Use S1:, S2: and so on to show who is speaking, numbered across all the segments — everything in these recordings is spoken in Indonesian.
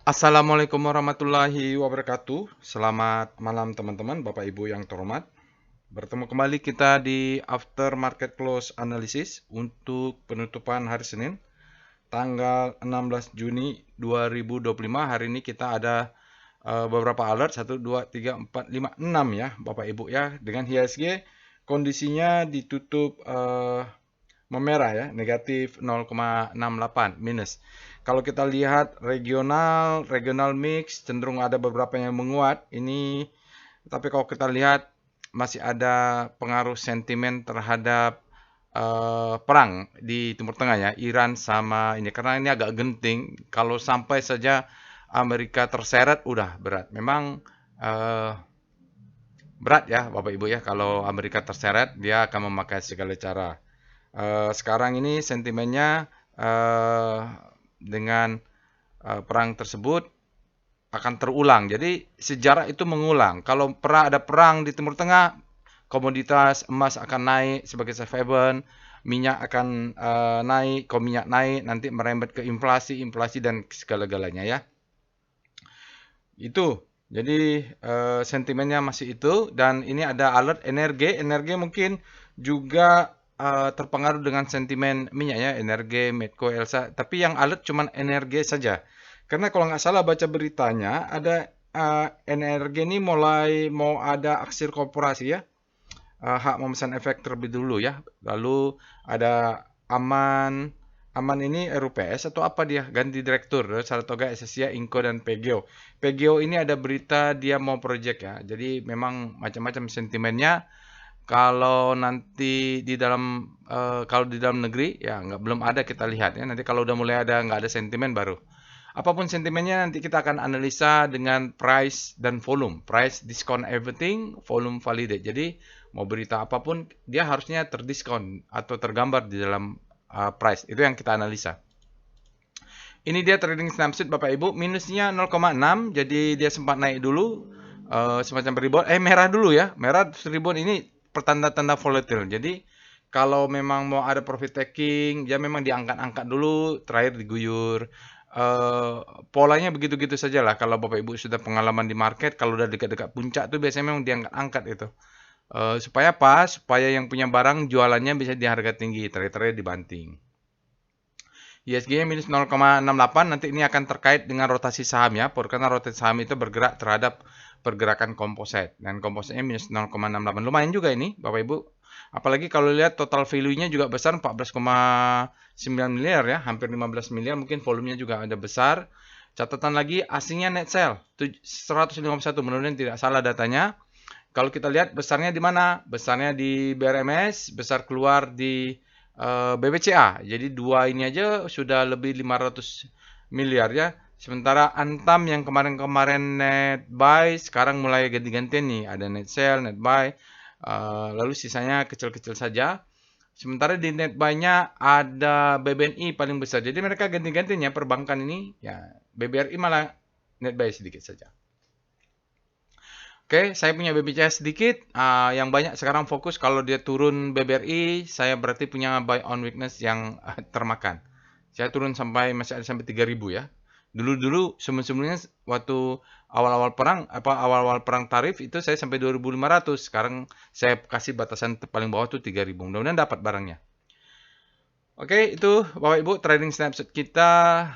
S1: Assalamualaikum warahmatullahi wabarakatuh. Selamat malam teman-teman, Bapak Ibu yang terhormat. Bertemu kembali kita di After Market Close Analysis untuk penutupan hari Senin, tanggal 16 Juni 2025. Hari ini kita ada beberapa alert, 1, 2, 3, 4, 5, 6 ya, Bapak Ibu ya. Dengan IHSG, kondisinya ditutup memerah ya, negatif 0,68 minus. Kalau kita lihat regional mix cenderung ada beberapa yang menguat. Tapi kalau kita lihat masih ada pengaruh sentimen terhadap perang di Timur Tengah ya, Iran sama ini. Karena ini agak genting. Kalau sampai saja Amerika terseret, udah berat. Memang berat ya, Bapak Ibu ya. Kalau Amerika terseret, dia akan memakai segala cara. Sekarang ini sentimennya dengan perang tersebut akan terulang. Jadi sejarah itu mengulang. Kalau pernah ada perang di Timur Tengah, komoditas emas akan naik sebagai safe haven, minyak akan naik. Kalau minyak naik, nanti merembet ke inflasi dan segala-galanya ya. Itu. Jadi sentimennya masih itu, dan ini ada alert energi. Energi mungkin juga terpengaruh dengan sentimen minyak ya, energi, Medco, Elsa. Tapi yang alert cuma energi saja. Karena kalau nggak salah baca beritanya, ada energi ini mulai mau ada aksi korporasi ya, hak memesan efek terlebih dulu ya. Lalu ada Aman. Aman ini RUPS atau apa dia? Ganti direktur. Saratoga, SSIA, Inco, dan PGO. PGO ini ada berita dia mau project ya. Jadi memang macam-macam sentimennya. Kalau nanti kalau di dalam negeri ya belum ada, kita lihat ya. Nanti kalau udah mulai ada, nggak ada sentimen baru. Apapun sentimennya nanti kita akan analisa dengan price dan volume. Price discount everything, volume validate. Jadi mau berita apapun dia harusnya terdiskon atau tergambar di dalam price. Itu yang kita analisa. Ini dia trading snapshot Bapak Ibu, minusnya 0,6, jadi dia sempat naik dulu semacam rebound. Merah dulu ya. Merah rebound ini pertanda-tanda volatile. Jadi kalau memang mau ada profit taking, dia memang diangkat-angkat dulu, terakhir diguyur. Polanya begitu-gitu saja lah. Kalau Bapak Ibu sudah pengalaman di market, kalau udah dekat-dekat puncak tuh biasanya memang diangkat-angkat itu. Supaya apa? Supaya yang punya barang jualannya bisa di harga tinggi, terakhir dibanting. ISG minus 0,68, nanti ini akan terkait dengan rotasi saham ya, karena rotasi saham itu bergerak terhadap pergerakan komposit, dan kompositnya minus 0,68. Lumayan juga ini Bapak Ibu. Apalagi kalau lihat total value-nya juga besar, 14,9 miliar ya, hampir 15 miliar, mungkin volumenya juga ada besar. Catatan lagi, asingnya net sale 151, mudah-mudahan tidak salah datanya. Kalau kita lihat besarnya di mana? Besarnya di BRMS, besar keluar di BBCA. Jadi dua ini aja sudah lebih 500 miliar ya. Sementara Antam yang kemarin-kemarin net buy, sekarang mulai ganti-gantian nih. Ada net sell, net buy. Lalu sisanya kecil-kecil saja. Sementara di net buy-nya ada BBNI paling besar. Jadi mereka ganti-gantinya perbankan ini. Ya, BBRI malah net buy sedikit saja. Oke, saya punya BBCA sedikit. Yang banyak sekarang fokus kalau dia turun BBRI, saya berarti punya buy on weakness yang termakan. Saya turun masih ada sampai 3.000 ya. Dulu-dulu sebelumnya waktu awal-awal perang tarif itu saya sampai 2.500. Sekarang saya kasih batasan paling bawah tuh 3.000. Mudah-mudahan dapat barangnya. Oke, itu Bapak Ibu trading snapshot kita.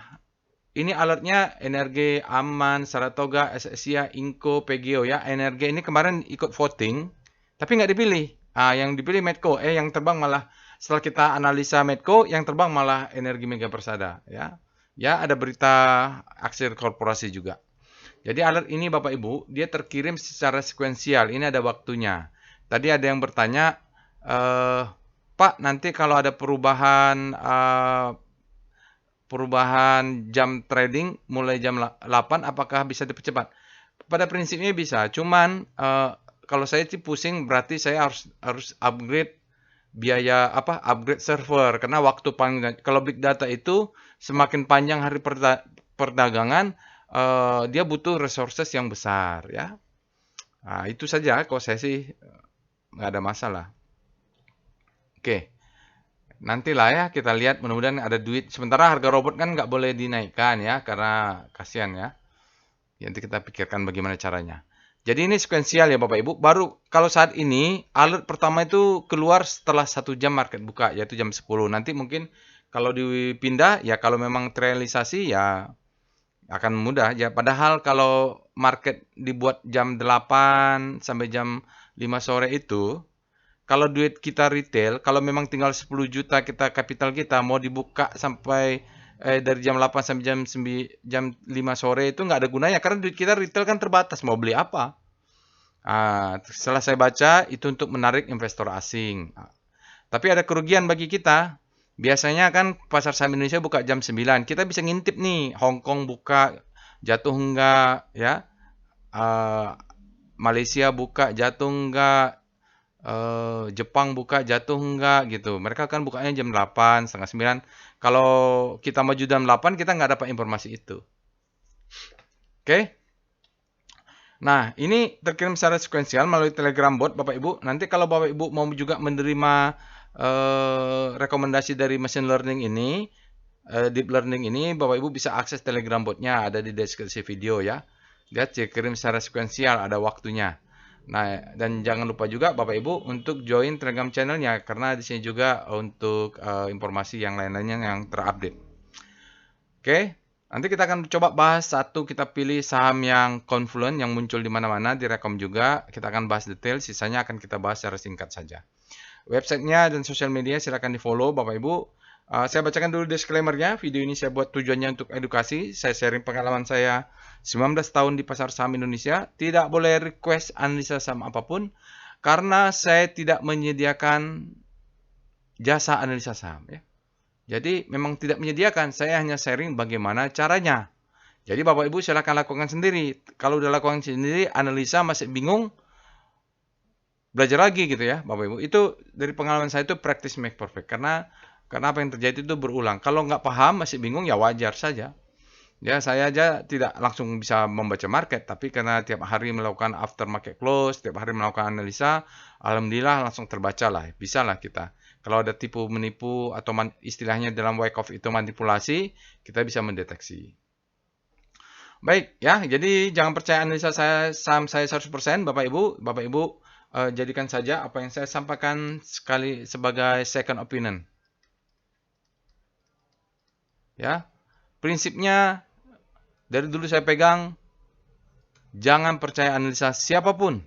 S1: Ini alertnya Energi, Aman, Saratoga, SSIA, Inco, PGO ya. Energi ini kemarin ikut voting, tapi nggak dipilih. Yang dipilih Medco. Yang terbang malah setelah kita analisa Medco, yang terbang malah Energi Mega Persada ya. Ya, ada berita aksi korporasi juga. Jadi alert ini Bapak Ibu, dia terkirim secara sekuensial. Ini ada waktunya. Tadi ada yang bertanya, Pak, nanti kalau ada perubahan jam trading mulai jam 8, apakah bisa dipercepat? Pada prinsipnya bisa, cuman kalau saya sih pusing, berarti saya harus upgrade biaya upgrade server, karena waktu panjang. Kalau big data itu semakin panjang hari perdagangan, dia butuh resources yang besar ya. Nah, itu saja, kalau saya sih nggak ada masalah. Oke. Nantilah ya kita lihat, mudah-mudahan ada duit. Sementara harga robot kan nggak boleh dinaikkan ya, karena kasihan ya. Nanti kita pikirkan bagaimana caranya. Jadi ini sekuensial ya Bapak Ibu. Baru kalau saat ini alert pertama itu keluar setelah 1 jam market buka, yaitu jam 10. Nanti mungkin kalau dipindah ya, kalau memang terrealisasi ya akan mudah ya. Padahal kalau market dibuat jam 8 sampai jam 5 sore itu, kalau duit kita retail, kalau memang tinggal 10 juta kita kapital kita mau dibuka sampai dari jam 8 sampai jam 5 sore itu nggak ada gunanya karena duit kita retail kan terbatas, mau beli apa? Setelah saya baca itu untuk menarik investor asing. Tapi ada kerugian bagi kita. Biasanya kan pasar saham Indonesia buka jam 9. Kita bisa ngintip nih, Hong Kong buka jatuh enggak ya. Malaysia buka jatuh enggak, Jepang buka jatuh enggak gitu. Mereka kan bukanya jam 8, setengah 9. Kalau kita maju jam 8, kita nggak dapat informasi itu. Oke? Nah, ini terkirim secara sekuensial melalui Telegram bot, Bapak Ibu. Nanti kalau Bapak Ibu mau juga menerima rekomendasi dari machine learning ini, deep learning ini, Bapak Ibu bisa akses Telegram botnya, ada di deskripsi video ya. Dia kirim secara sekuensial, ada waktunya. Nah, dan jangan lupa juga Bapak Ibu untuk join Telegram channelnya, karena di sini juga untuk informasi yang lain-lainnya yang terupdate. Oke, nanti kita akan coba bahas satu, kita pilih saham yang confluent, yang muncul di mana-mana, direkom juga. Kita akan bahas detail, sisanya akan kita bahas secara singkat saja. Websitenya dan sosial media silakan di follow Bapak Ibu. Saya bacakan dulu disclaimer-nya. Video ini saya buat tujuannya untuk edukasi. Saya sharing pengalaman saya 19 tahun di pasar saham Indonesia. Tidak boleh request analisa saham apapun, karena saya tidak menyediakan jasa analisa saham ya. Jadi memang tidak menyediakan, saya hanya sharing bagaimana caranya. Jadi Bapak Ibu silakan lakukan sendiri. Kalau udah lakukan sendiri, analisa masih bingung, belajar lagi gitu ya Bapak Ibu. Itu dari pengalaman saya itu practice make perfect. Karena apa yang terjadi itu berulang. Kalau nggak paham, masih bingung ya wajar saja. Ya saya aja tidak langsung bisa membaca market, tapi karena tiap hari melakukan after market close, tiap hari melakukan analisa, alhamdulillah langsung terbaca lah, bisa lah kita. Kalau ada tipu menipu atau istilahnya dalam Wyckoff itu manipulasi, kita bisa mendeteksi. Baik ya, jadi jangan percaya analisa saham saya 100%, Bapak Ibu jadikan saja apa yang saya sampaikan sekali sebagai second opinion. Ya, prinsipnya dari dulu saya pegang, jangan percaya analisa siapapun,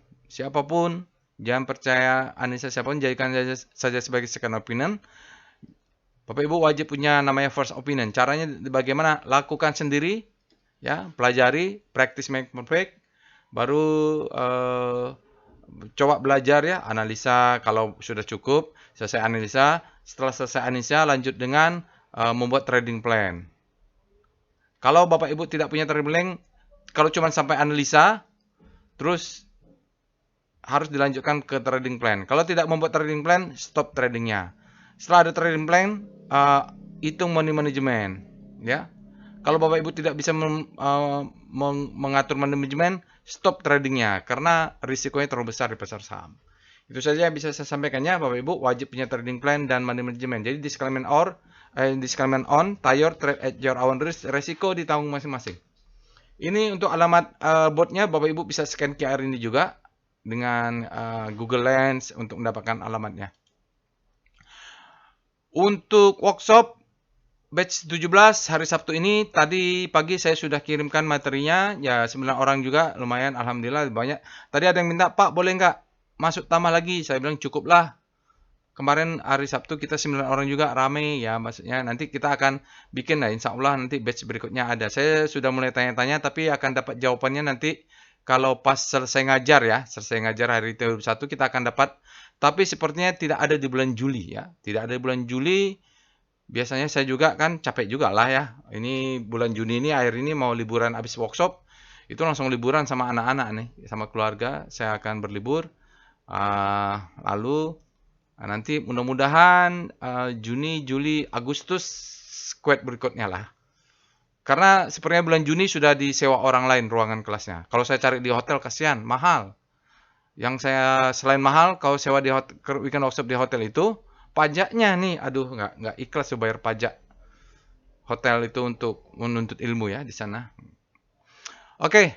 S1: jangan percaya analisa siapapun, jadikan saja sebagai second opinion. Bapak Ibu wajib punya namanya first opinion. Caranya bagaimana? Lakukan sendiri, ya, pelajari, practice make perfect, baru coba belajar ya, analisa kalau sudah cukup, selesai analisa. Setelah selesai analisa, lanjut dengan membuat trading plan. Kalau Bapak Ibu tidak punya trading plan, kalau cuma sampai analisa, terus harus dilanjutkan ke trading plan. Kalau tidak membuat trading plan, stop tradingnya. Setelah ada trading plan, hitung money management. Ya, kalau Bapak Ibu tidak bisa mengatur money management, stop tradingnya karena risikonya terlalu besar di pasar saham. Itu saja yang bisa saya sampaikannya, Bapak Ibu wajib punya trading plan dan money management. Jadi disclaimer on, tayor trade at your own risk, resiko ditanggung masing-masing. Ini untuk alamat botnya, Bapak Ibu bisa scan QR ini juga dengan Google Lens untuk mendapatkan alamatnya. Untuk workshop batch 17 hari Sabtu ini, tadi pagi saya sudah kirimkan materinya, ya 9 orang juga, lumayan, alhamdulillah banyak. Tadi ada yang minta, Pak boleh nggak masuk tambah lagi? Saya bilang cukuplah. Kemarin hari Sabtu kita 9 orang juga, rame ya, maksudnya nanti kita akan bikin lah, insya Allah nanti batch berikutnya ada. Saya sudah mulai tanya-tanya, tapi akan dapat jawabannya nanti kalau pas selesai ngajar ya, hari 21 kita akan dapat. Tapi sepertinya tidak ada di bulan Juli ya, tidak ada di bulan Juli. Biasanya saya juga kan capek juga lah ya. Ini bulan Juni ini, akhir ini mau liburan habis workshop, itu langsung liburan sama anak-anak nih, sama keluarga. Saya akan berlibur. Lalu nanti mudah-mudahan Juni, Juli, Agustus squad berikutnya lah. Karena sepertinya bulan Juni sudah disewa orang lain ruangan kelasnya. Kalau saya cari di hotel kasihan, mahal. Yang saya selain mahal, kalau sewa di hotel, weekend workshop di hotel itu, pajaknya nih, aduh nggak ikhlas bayar pajak hotel itu untuk menuntut ilmu ya di sana. Oke,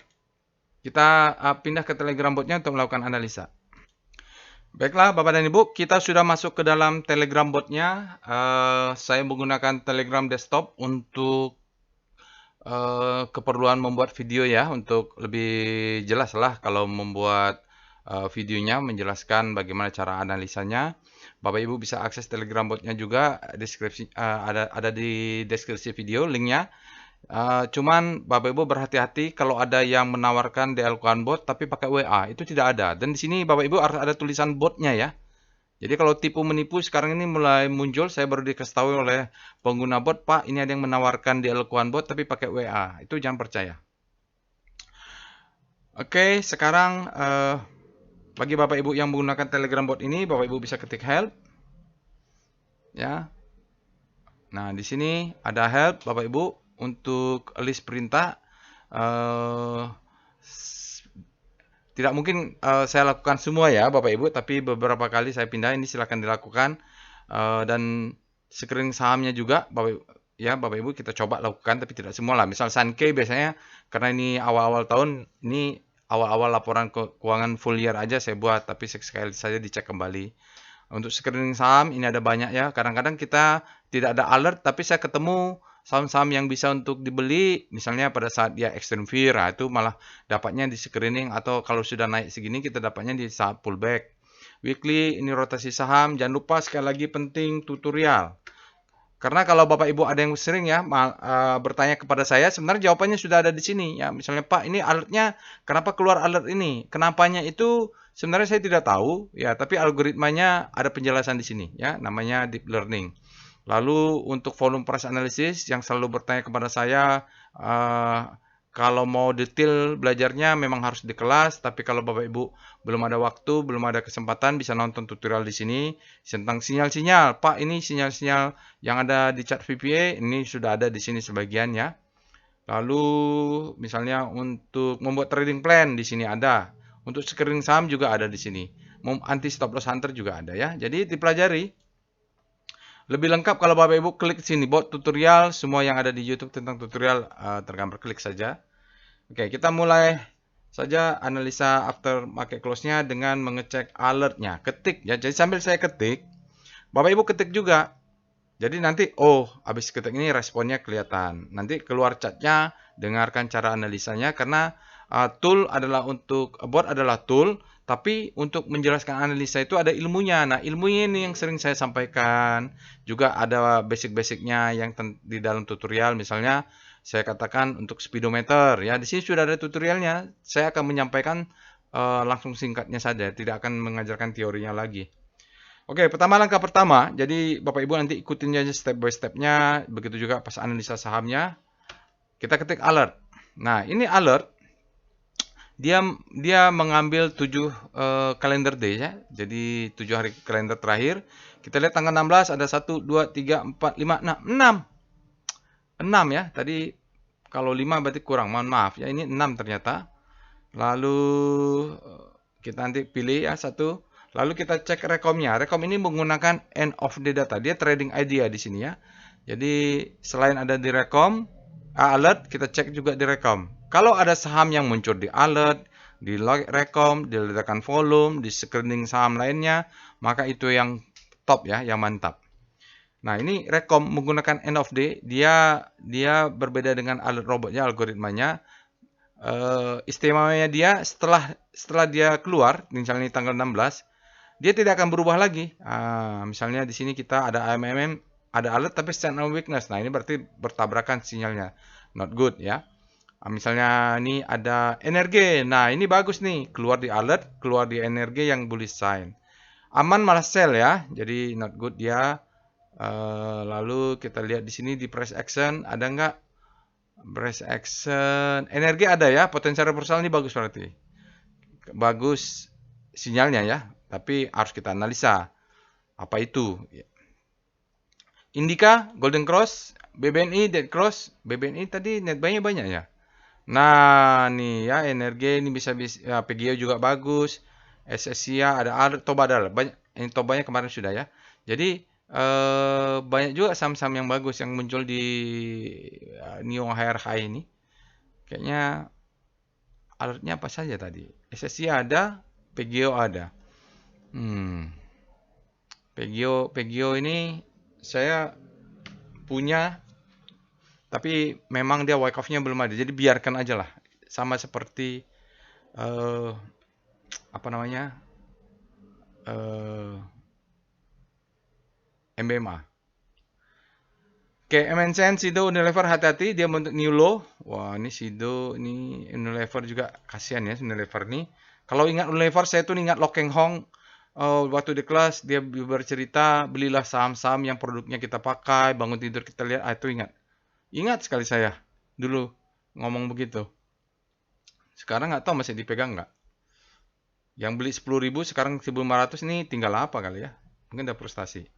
S1: kita pindah ke Telegram botnya untuk melakukan analisa. Baiklah, Bapak dan Ibu, kita sudah masuk ke dalam Telegram botnya. Saya menggunakan Telegram desktop untuk keperluan membuat video ya, untuk lebih jelas lah kalau membuat videonya, menjelaskan bagaimana cara analisanya. Bapak Ibu bisa akses Telegram botnya juga, ada di deskripsi video linknya. Cuman Bapak Ibu berhati-hati kalau ada yang menawarkan DL bot tapi pakai WA, itu tidak ada. Dan di sini Bapak Ibu harus ada tulisan botnya ya. Jadi kalau tipu menipu sekarang ini mulai muncul, saya baru dikasih tahu oleh pengguna bot, Pak, ini ada yang menawarkan DL bot tapi pakai WA. Itu jangan percaya. Oke, sekarang bagi Bapak Ibu yang menggunakan Telegram bot ini, Bapak Ibu bisa ketik help. Ya. Nah, di sini ada help Bapak Ibu untuk list perintah. Tidak mungkin saya lakukan semua ya Bapak Ibu, tapi beberapa kali saya pindah, ini silakan dilakukan. Dan screening sahamnya juga Bapak Ibu kita coba lakukan, tapi tidak semua lah. Misal Sankey biasanya, karena ini awal-awal tahun, ini awal-awal laporan keuangan full year aja saya buat, tapi sekali saja dicek kembali. Untuk screening saham ini ada banyak ya. Kadang-kadang kita tidak ada alert, tapi saya ketemu saham-saham yang bisa untuk dibeli, misalnya pada saat dia extreme fear, itu malah dapatnya di screening, atau kalau sudah naik segini kita dapatnya di saat pullback. Weekly ini rotasi saham, jangan lupa sekali lagi penting tutorial. Karena kalau Bapak Ibu ada yang sering ya bertanya kepada saya, sebenarnya jawabannya sudah ada di sini ya. Misalnya, Pak, ini alertnya kenapa keluar alert ini? Kenapanya itu sebenarnya saya tidak tahu ya, tapi algoritmanya ada penjelasan di sini ya, namanya deep learning. Lalu untuk volume price analysis yang selalu bertanya kepada saya, kalau mau detail belajarnya memang harus di kelas, tapi kalau Bapak Ibu belum ada waktu, belum ada kesempatan, bisa nonton tutorial di sini tentang sinyal-sinyal. Pak, ini sinyal-sinyal yang ada di chart VPA, ini sudah ada di sini sebagian ya. Lalu misalnya untuk membuat trading plan di sini ada. Untuk screening saham juga ada di sini. Anti stop loss hunter juga ada ya. Jadi dipelajari. Lebih lengkap kalau Bapak Ibu klik sini, bot tutorial, semua yang ada di YouTube tentang tutorial tergambar, klik saja. Oke, kita mulai saja analisa after market close-nya dengan mengecek alertnya. Ketik ya, jadi sambil saya ketik, Bapak Ibu ketik juga. Jadi nanti, habis ketik ini responnya kelihatan. Nanti keluar chatnya, dengarkan cara analisanya, karena tool adalah bot adalah tool, tapi untuk menjelaskan analisa itu ada ilmunya. Nah, ilmunya ini yang sering saya sampaikan. Juga ada basic-basicnya yang di dalam tutorial. Misalnya, saya katakan untuk speedometer. Ya, di sini sudah ada tutorialnya. Saya akan menyampaikan langsung singkatnya saja. Tidak akan mengajarkan teorinya lagi. Oke, langkah pertama. Jadi, Bapak Ibu nanti ikutin aja step by step-nya. Begitu juga pas analisa sahamnya. Kita ketik alert. Nah, ini alert. Dia mengambil 7 kalender day ya. Jadi 7 hari kalender terakhir. Kita lihat tanggal 16 ada 1 2 3 4 5 6. 6 ya. Tadi kalau 5 berarti kurang. Mohon maaf ya. Ini 6 ternyata. Lalu kita nanti pilih ya satu. Lalu kita cek rekomnya. Rekom ini menggunakan end of the data. Dia trading idea di sini ya. Jadi selain ada di rekom, alert, kita cek juga di rekom. Kalau ada saham yang muncul di alert, di rekom, di ledakan volume, di screening saham lainnya, maka itu yang top ya, yang mantap. Nah, ini rekom menggunakan end of day, dia berbeda dengan alert robotnya, algoritmanya. Istimewanya dia setelah dia keluar, misalnya tanggal 16, dia tidak akan berubah lagi. Misalnya di sini kita ada AMM, ada alert tapi signal weakness. Nah, ini berarti bertabrakan sinyalnya. Not good ya. Misalnya ini ada energi. Nah, ini bagus nih. Keluar di alert, keluar di energi yang bullish sign. Aman malah sell ya. Jadi not good dia. Lalu kita lihat di sini di price action. Ada nggak? Price action. Energi ada ya. Potensial reversal ini bagus berarti. Bagus sinyalnya ya. Tapi harus kita analisa. Apa itu? Indika, Golden Cross, BBNI, Dead Cross. BBNI tadi net buy-nya banyak ya. Nah, nih ya, energi ini bisa ya, PGO juga bagus. SSIA ada Toba ada banyak. Ini Tobanya kemarin sudah ya. Jadi Banyak juga saham-saham yang bagus yang muncul di New Higher High ini. Kayaknya alertnya apa saja tadi? SSI ada, PGO ada. PGO ini saya punya, tapi memang dia wake off-nya belum ada. Jadi biarkan aja lah. Sama seperti eh apa namanya? eh MBMA. Oke, MNCN, Sido, Unilever hati-hati dia bentuk new low. Wah, ini Sido, ini Unilever juga kasihan ya Unilever nih. Kalau ingat Unilever, saya tuh ingat Lo Keng Hong. Waktu di kelas dia bercerita belilah saham-saham yang produknya kita pakai, bangun tidur kita lihat, itu ingat. Ingat sekali saya dulu ngomong begitu. Sekarang nggak tahu masih dipegang nggak. Yang beli 10.000 sekarang 1.500 ini tinggal apa kali ya? Mungkin udah frustasi.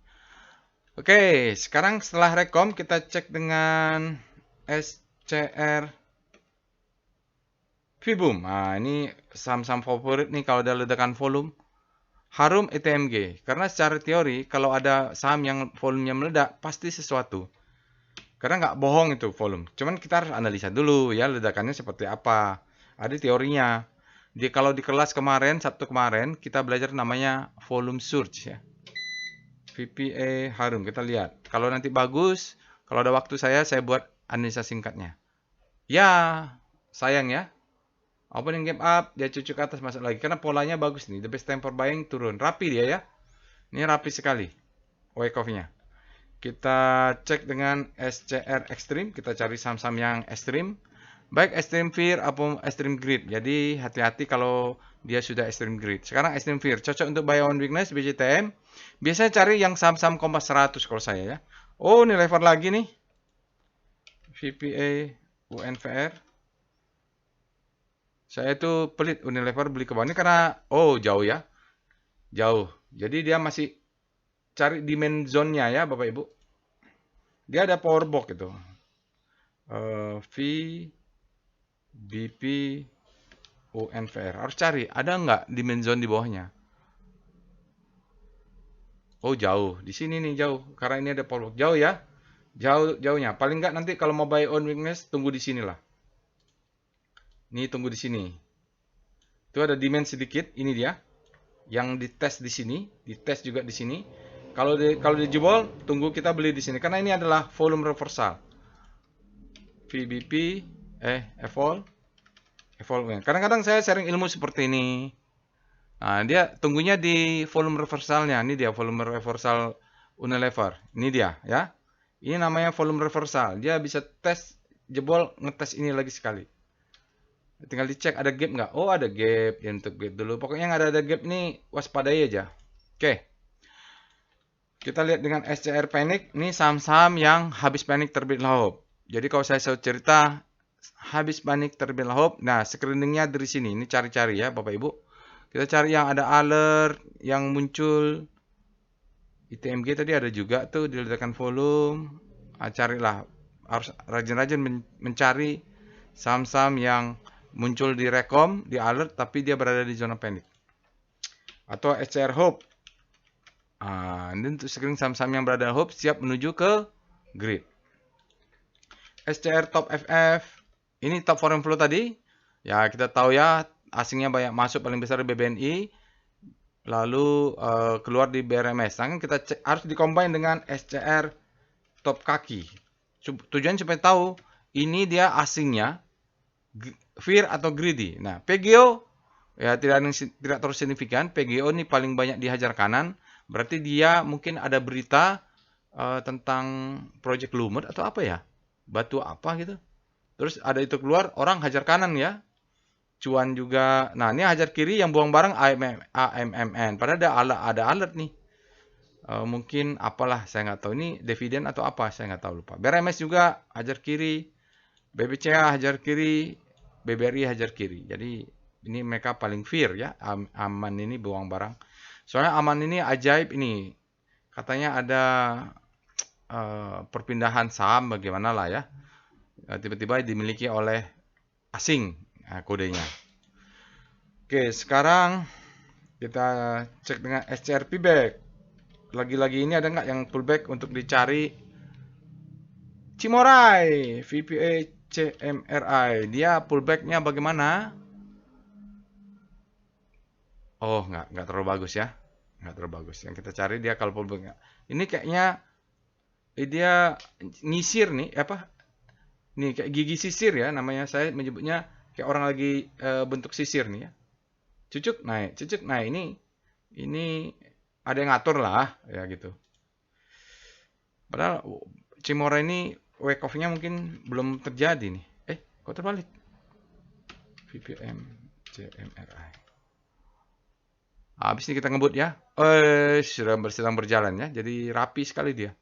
S1: Oke, sekarang setelah rekom kita cek dengan SCR Vboom. Nah, ini saham-saham favorit nih kalau ada ledakan volume. Harum ETMG. Karena secara teori kalau ada saham yang volumenya meledak pasti sesuatu. Karena nggak bohong itu volume. Cuman kita harus analisa dulu ya ledakannya seperti apa. Ada teorinya. Kalau di kelas kemarin, Sabtu kemarin, kita belajar namanya volume surge ya. VPA Harum. Kita lihat. Kalau nanti bagus, kalau ada waktu saya buat analisa singkatnya. Ya, sayang ya. Opening gap up, dia cucuk ke atas masuk lagi. Karena polanya bagus nih. The best time for buying turun. Rapi dia ya. Ini rapi sekali. Wake off-nya. Kita cek dengan SCR Extreme. Kita cari saham-saham yang ekstrim. Baik Extreme Fear atau Extreme Greed. Jadi hati-hati kalau dia sudah Extreme Greed. Sekarang Extreme Fear. Cocok untuk buy on weakness, BCTM. Biasanya cari yang saham-saham Kompas 100 kalau saya ya. Oh, ini lever lagi nih. VPA, UNVR. Saya itu pelit Unilever beli ke bawah ini karena, jauh ya. Jauh. Jadi dia masih cari demand zone-nya ya Bapak Ibu. Dia ada power box itu. V, BP, UNVR. Harus cari, ada nggak demand zone di bawahnya? Oh jauh. Di sini nih jauh. Karena ini ada power box. Jauh ya. Jauhnya. Paling nggak nanti kalau mau buy on weakness, tunggu di sini lah. Nih tunggu di sini. Itu ada demand sedikit, ini dia. Yang dites di sini, dites juga di sini. Kalau dijebol, tunggu kita beli di sini karena ini adalah volume reversal. VBP, evol. Kadang-kadang saya sharing ilmu seperti ini. Nah, dia tunggunya di volume reversalnya. Ini dia volume reversal Unilever. Ini dia ya. Ini namanya volume reversal. Dia bisa tes jebol, ngetes ini lagi sekali. Tinggal dicek ada gap nggak. Oh ada gap. Ya, untuk gap dulu. Pokoknya yang ada gap ini waspadai aja. Oke. Kita lihat dengan SCR Panic. Ini saham-saham yang habis panik terbit lahop. Jadi kalau saya cerita habis panik terbit lahop. Nah screeningnya dari sini. Ini cari-cari ya Bapak Ibu. Kita cari yang ada alert. Yang muncul. ITMG tadi ada juga tuh. Diledakan volume. Carilah. Harus rajin-rajin mencari saham-saham yang muncul di rekom, di alert, tapi dia berada di zona panik. Atau SCR Hope. Ini untuk screening saham-saham yang berada di Hope, siap menuju ke grid. SCR Top FF. Ini top foreign flow tadi. Ya, kita tahu ya, asingnya banyak masuk, paling besar di BBNI. Lalu keluar di BRMS. Nah, kita cek, harus dikombin dengan SCR Top Kaki. Tujuan supaya tahu, ini dia asingnya, fear atau greedy. Nah, PGO ya tidak terlalu signifikan. PGO ini paling banyak dihajar kanan. Berarti dia mungkin ada berita tentang project lumut atau apa ya? Batu apa gitu. Terus ada itu keluar, orang hajar kanan ya. Cuan juga. Nah, ini hajar kiri yang buang barang AMMN. Padahal ada alert nih. Mungkin apalah, saya nggak tahu. Ini dividen atau apa, saya nggak tahu, lupa. BRMS juga hajar kiri. BBCA hajar kiri. BBRI hajar kiri. Jadi ini mereka paling fear ya. Aman ini buang barang. Soalnya aman ini ajaib ini. Katanya ada perpindahan saham bagaimana lah ya. Tiba-tiba dimiliki oleh asing kodenya. Oke, sekarang kita cek dengan SCR Payback. lagi-lagi ini ada nggak yang pullback untuk dicari? Cimorai, VPA CMRI, dia pullbacknya bagaimana? Oh, nggak terlalu bagus ya, nggak terlalu bagus. Yang kita cari dia kalau pullbacknya, ini kayaknya dia ngisir nih, apa? Nih kayak gigi sisir ya, namanya saya menyebutnya kayak orang lagi bentuk sisir nih ya. Cucuk naik. Ini ada yang ngatur lah ya gitu. Padahal Cimora ini wake off-nya mungkin belum terjadi nih. Kok terbalik? VPM CMRI. Habis ini kita ngebut ya. Sedang berjalan ya. Jadi rapi sekali dia.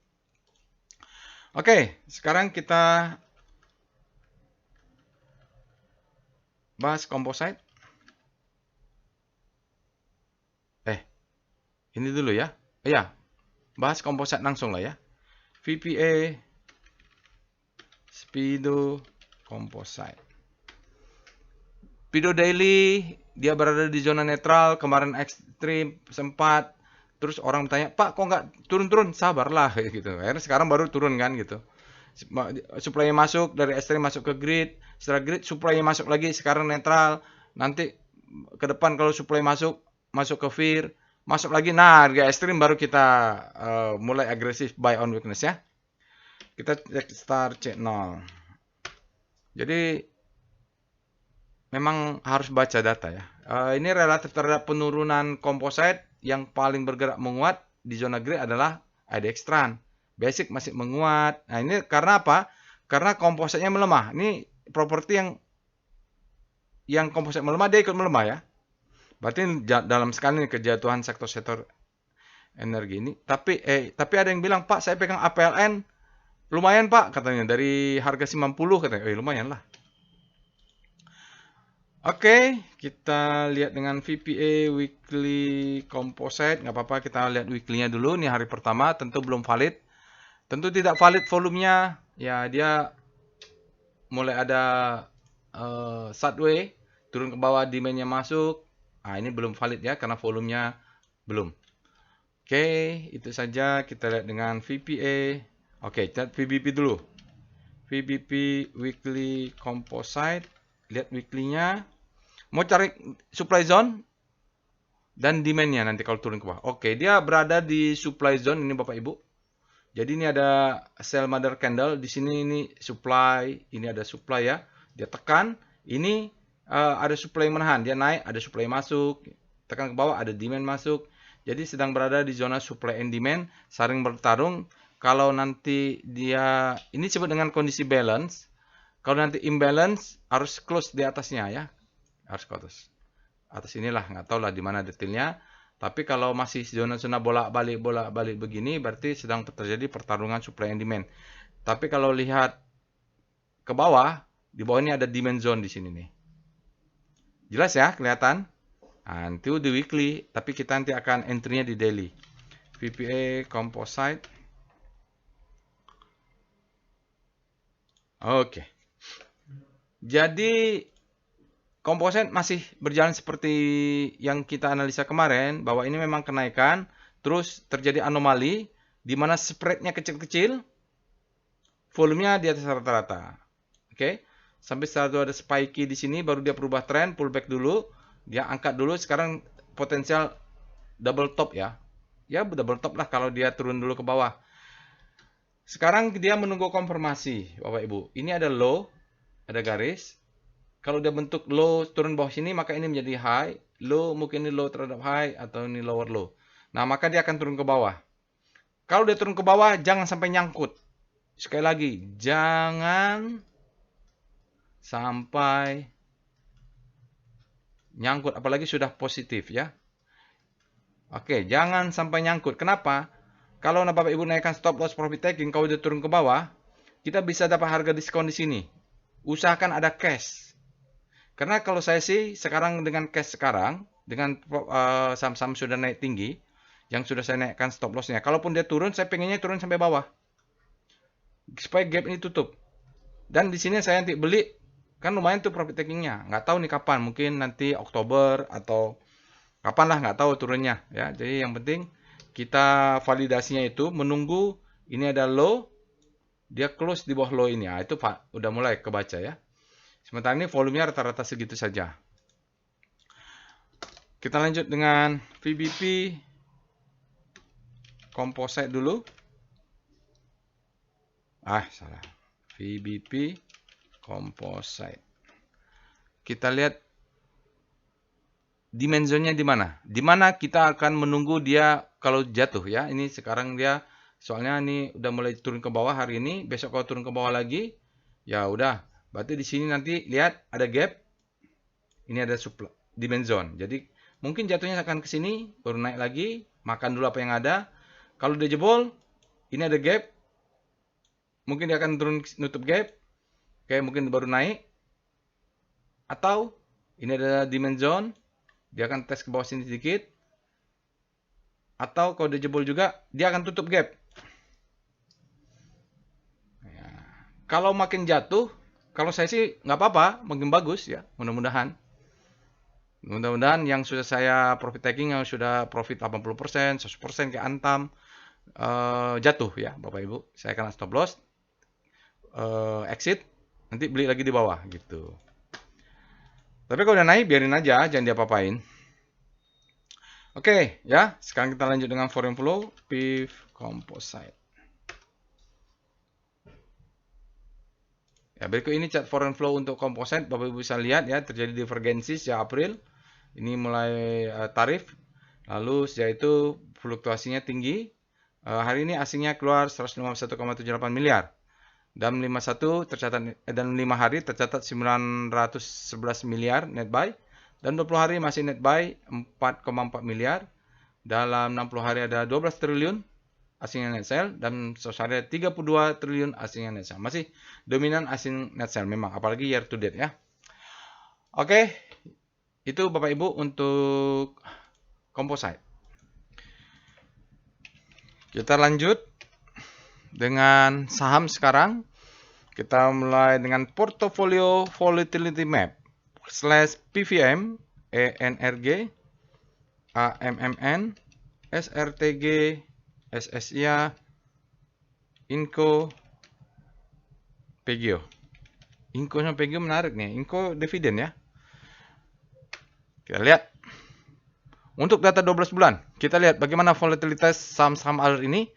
S1: Oke, sekarang kita bahas composite. Ini dulu ya. Ya, bahas composite langsung lah ya. VPA Speedo Composite. Speedo Daily, dia berada di zona netral, kemarin ekstrim sempat. Terus orang bertanya, Pak kok nggak turun-turun? Sabarlah gitu. Akhirnya sekarang baru turun kan gitu. Supply-nya masuk, dari ekstrim masuk ke grid. Setelah grid, supply-nya masuk lagi, sekarang netral. Nanti ke depan kalau supply masuk ke fear. Masuk lagi, nah harga ekstrim baru kita mulai agresif buy on weakness ya. Kita cek star C0. Jadi memang harus baca data ya. Ini relatif terhadap penurunan composite yang paling bergerak menguat di zona gray adalah IDX Trend. Basic masih menguat. Nah ini karena apa? Karena composite-nya melemah. Ini properti yang composite melemah, dia ikut melemah ya. Berarti dalam sekali kejatuhan sektor-sektor energi ini. Tapi ada yang bilang, Pak, saya pegang APLN, lumayan Pak, katanya. Dari harga 90, katanya. Lumayan lah. Oke, kita lihat dengan VPA Weekly Composite. Nggak apa-apa, kita lihat weekly-nya dulu. Ini hari pertama, tentu belum valid. Tentu tidak valid volumenya. Ya, dia mulai ada sideway, turun ke bawah, demand-nya masuk. Nah, ini belum valid ya, karena volumenya belum. Oke, itu saja. Kita lihat dengan VPA. Oke, lihat VBP dulu. VBP Weekly Composite. Lihat weekly-nya. Mau cari supply zone dan demand-nya nanti kalau turun ke bawah. Oke, dia berada di supply zone ini Bapak Ibu. Jadi ini ada sell mother candle. Di sini ini supply. Ini ada supply ya. Dia tekan. Ini ada supply menahan, dia naik, ada supply masuk, tekan ke bawah, ada demand masuk. Jadi sedang berada di zona supply and demand, saling bertarung. Kalau nanti dia, ini disebut dengan kondisi balance. Kalau nanti imbalance, harus close di atasnya ya, harus ke atas inilah, nggak tahu lah di mana detailnya. Tapi kalau masih zona-zona bolak-balik begini, berarti sedang terjadi pertarungan supply and demand. Tapi kalau lihat ke bawah, di bawah ini ada demand zone di sini nih. Jelas ya, kelihatan? Nanti di weekly, tapi kita nanti akan entry-nya di daily. VPA Composite. Oke. Jadi Composite masih berjalan seperti yang kita analisa kemarin, bahwa ini memang kenaikan, terus terjadi anomali, di mana spread-nya kecil-kecil, volumenya di atas rata-rata. Oke. Sampai setelah itu ada spiky di sini, baru dia berubah tren, pullback dulu, dia angkat dulu, sekarang potensial double top ya. Ya double top lah kalau dia turun dulu ke bawah. Sekarang dia menunggu konfirmasi, Bapak Ibu. Ini ada low, ada garis. Kalau dia bentuk low turun bawah sini, maka ini menjadi high. Low mungkin ini low terhadap high, atau ini lower low. Nah, maka dia akan turun ke bawah. Kalau dia turun ke bawah, jangan sampai nyangkut. Sekali lagi, jangan sampai nyangkut, apalagi sudah positif ya. Oke, jangan sampai nyangkut. Kenapa? Kalau Bapak Ibu naikkan stop loss profit taking, kalau dia turun ke bawah, kita bisa dapat harga diskon di sini. Usahakan ada cash. Karena kalau saya sih sekarang dengan cash sekarang, dengan saham-saham sudah naik tinggi, yang sudah saya naikkan stop lossnya, kalaupun dia turun, saya pengennya turun sampai bawah, supaya gap ini tutup. Dan di sini saya nanti beli. Kan lumayan tuh profit takingnya. Nggak tahu nih kapan. Mungkin nanti Oktober atau kapan lah, nggak tahu turunnya. Ya, jadi yang penting kita validasinya itu menunggu ini ada low, dia close di bawah low ini. Nah, itu Pak, udah mulai kebaca ya. Sementara ini volumenya rata-rata segitu saja. Kita lanjut dengan VBP Composite dulu. Salah. VBP Composite. Kita lihat dimensionnya di mana. Di mana kita akan menunggu dia kalau jatuh ya. Ini sekarang dia soalnya ini udah mulai turun ke bawah hari ini. Besok kalau turun ke bawah lagi, ya udah. Berarti di sini nanti lihat ada gap. Ini ada supply dimension. Jadi mungkin jatuhnya akan ke sini, baru naik lagi, makan dulu apa yang ada. Kalau dia jebol, ini ada gap. Mungkin dia akan turun nutup gap. Oke, mungkin baru naik. Atau ini ada dimension, dia akan tes ke bawah sini sedikit. Atau kalau dia jebol juga, dia akan tutup gap. Ya. Kalau makin jatuh, kalau saya sih nggak apa-apa, makin bagus ya, mudah-mudahan. Mudah-mudahan yang sudah saya profit taking, yang sudah profit 80%, 100% kayak Antam, jatuh ya Bapak Ibu. Saya akan stop loss, exit, nanti beli lagi di bawah gitu. Tapi kalau udah naik, biarin aja, jangan diapa-apain. Oke, ya. Sekarang kita lanjut dengan foreign flow, PIF Composite. Ya, berikut ini chart foreign flow untuk composite. Bapak Ibu bisa lihat ya, terjadi divergensi sejak April. Ini mulai tarif. Lalu sejak itu fluktuasinya tinggi. Hari ini asingnya keluar 151,78 miliar. Dan 51 tercatat dan 5 hari tercatat 911 miliar net buy. Dan 20 hari masih net buy 4,4 miliar. Dalam 60 hari ada 12 triliun asing net sell dan sosialnya 32 triliun asing net sell. Masih dominan asing net sell memang, apalagi year to date ya. Oke, itu Bapak Ibu untuk composite. Kita lanjut dengan saham sekarang. Kita mulai dengan portfolio volatility map /PVM, ENRG, AMMN, SRTG, SSIA, Inco, Pegio. Inco sama Pegio menarik nih. Inco dividen ya. Kita lihat. Untuk data 12 bulan, kita lihat bagaimana volatilitas saham-saham alert ini.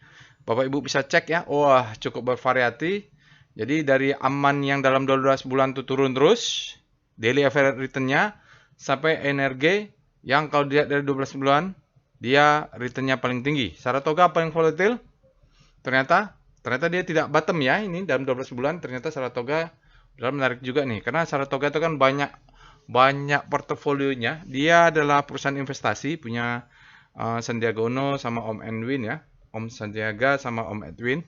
S1: Bapak Ibu bisa cek ya. Wah, cukup bervariasi. Jadi dari aman yang dalam 12 bulan itu turun terus. Daily average return-nya. Sampai NRG yang kalau dilihat dari 12 bulan, dia return-nya paling tinggi. Saratoga paling volatil. Ternyata dia tidak bottom ya. Ini dalam 12 bulan ternyata Saratoga menarik juga nih. Karena Saratoga itu kan banyak portofolionya. Dia adalah perusahaan investasi, punya Sandiaga Uno sama Om Edwin ya. Om Sandiaga sama Om Edwin.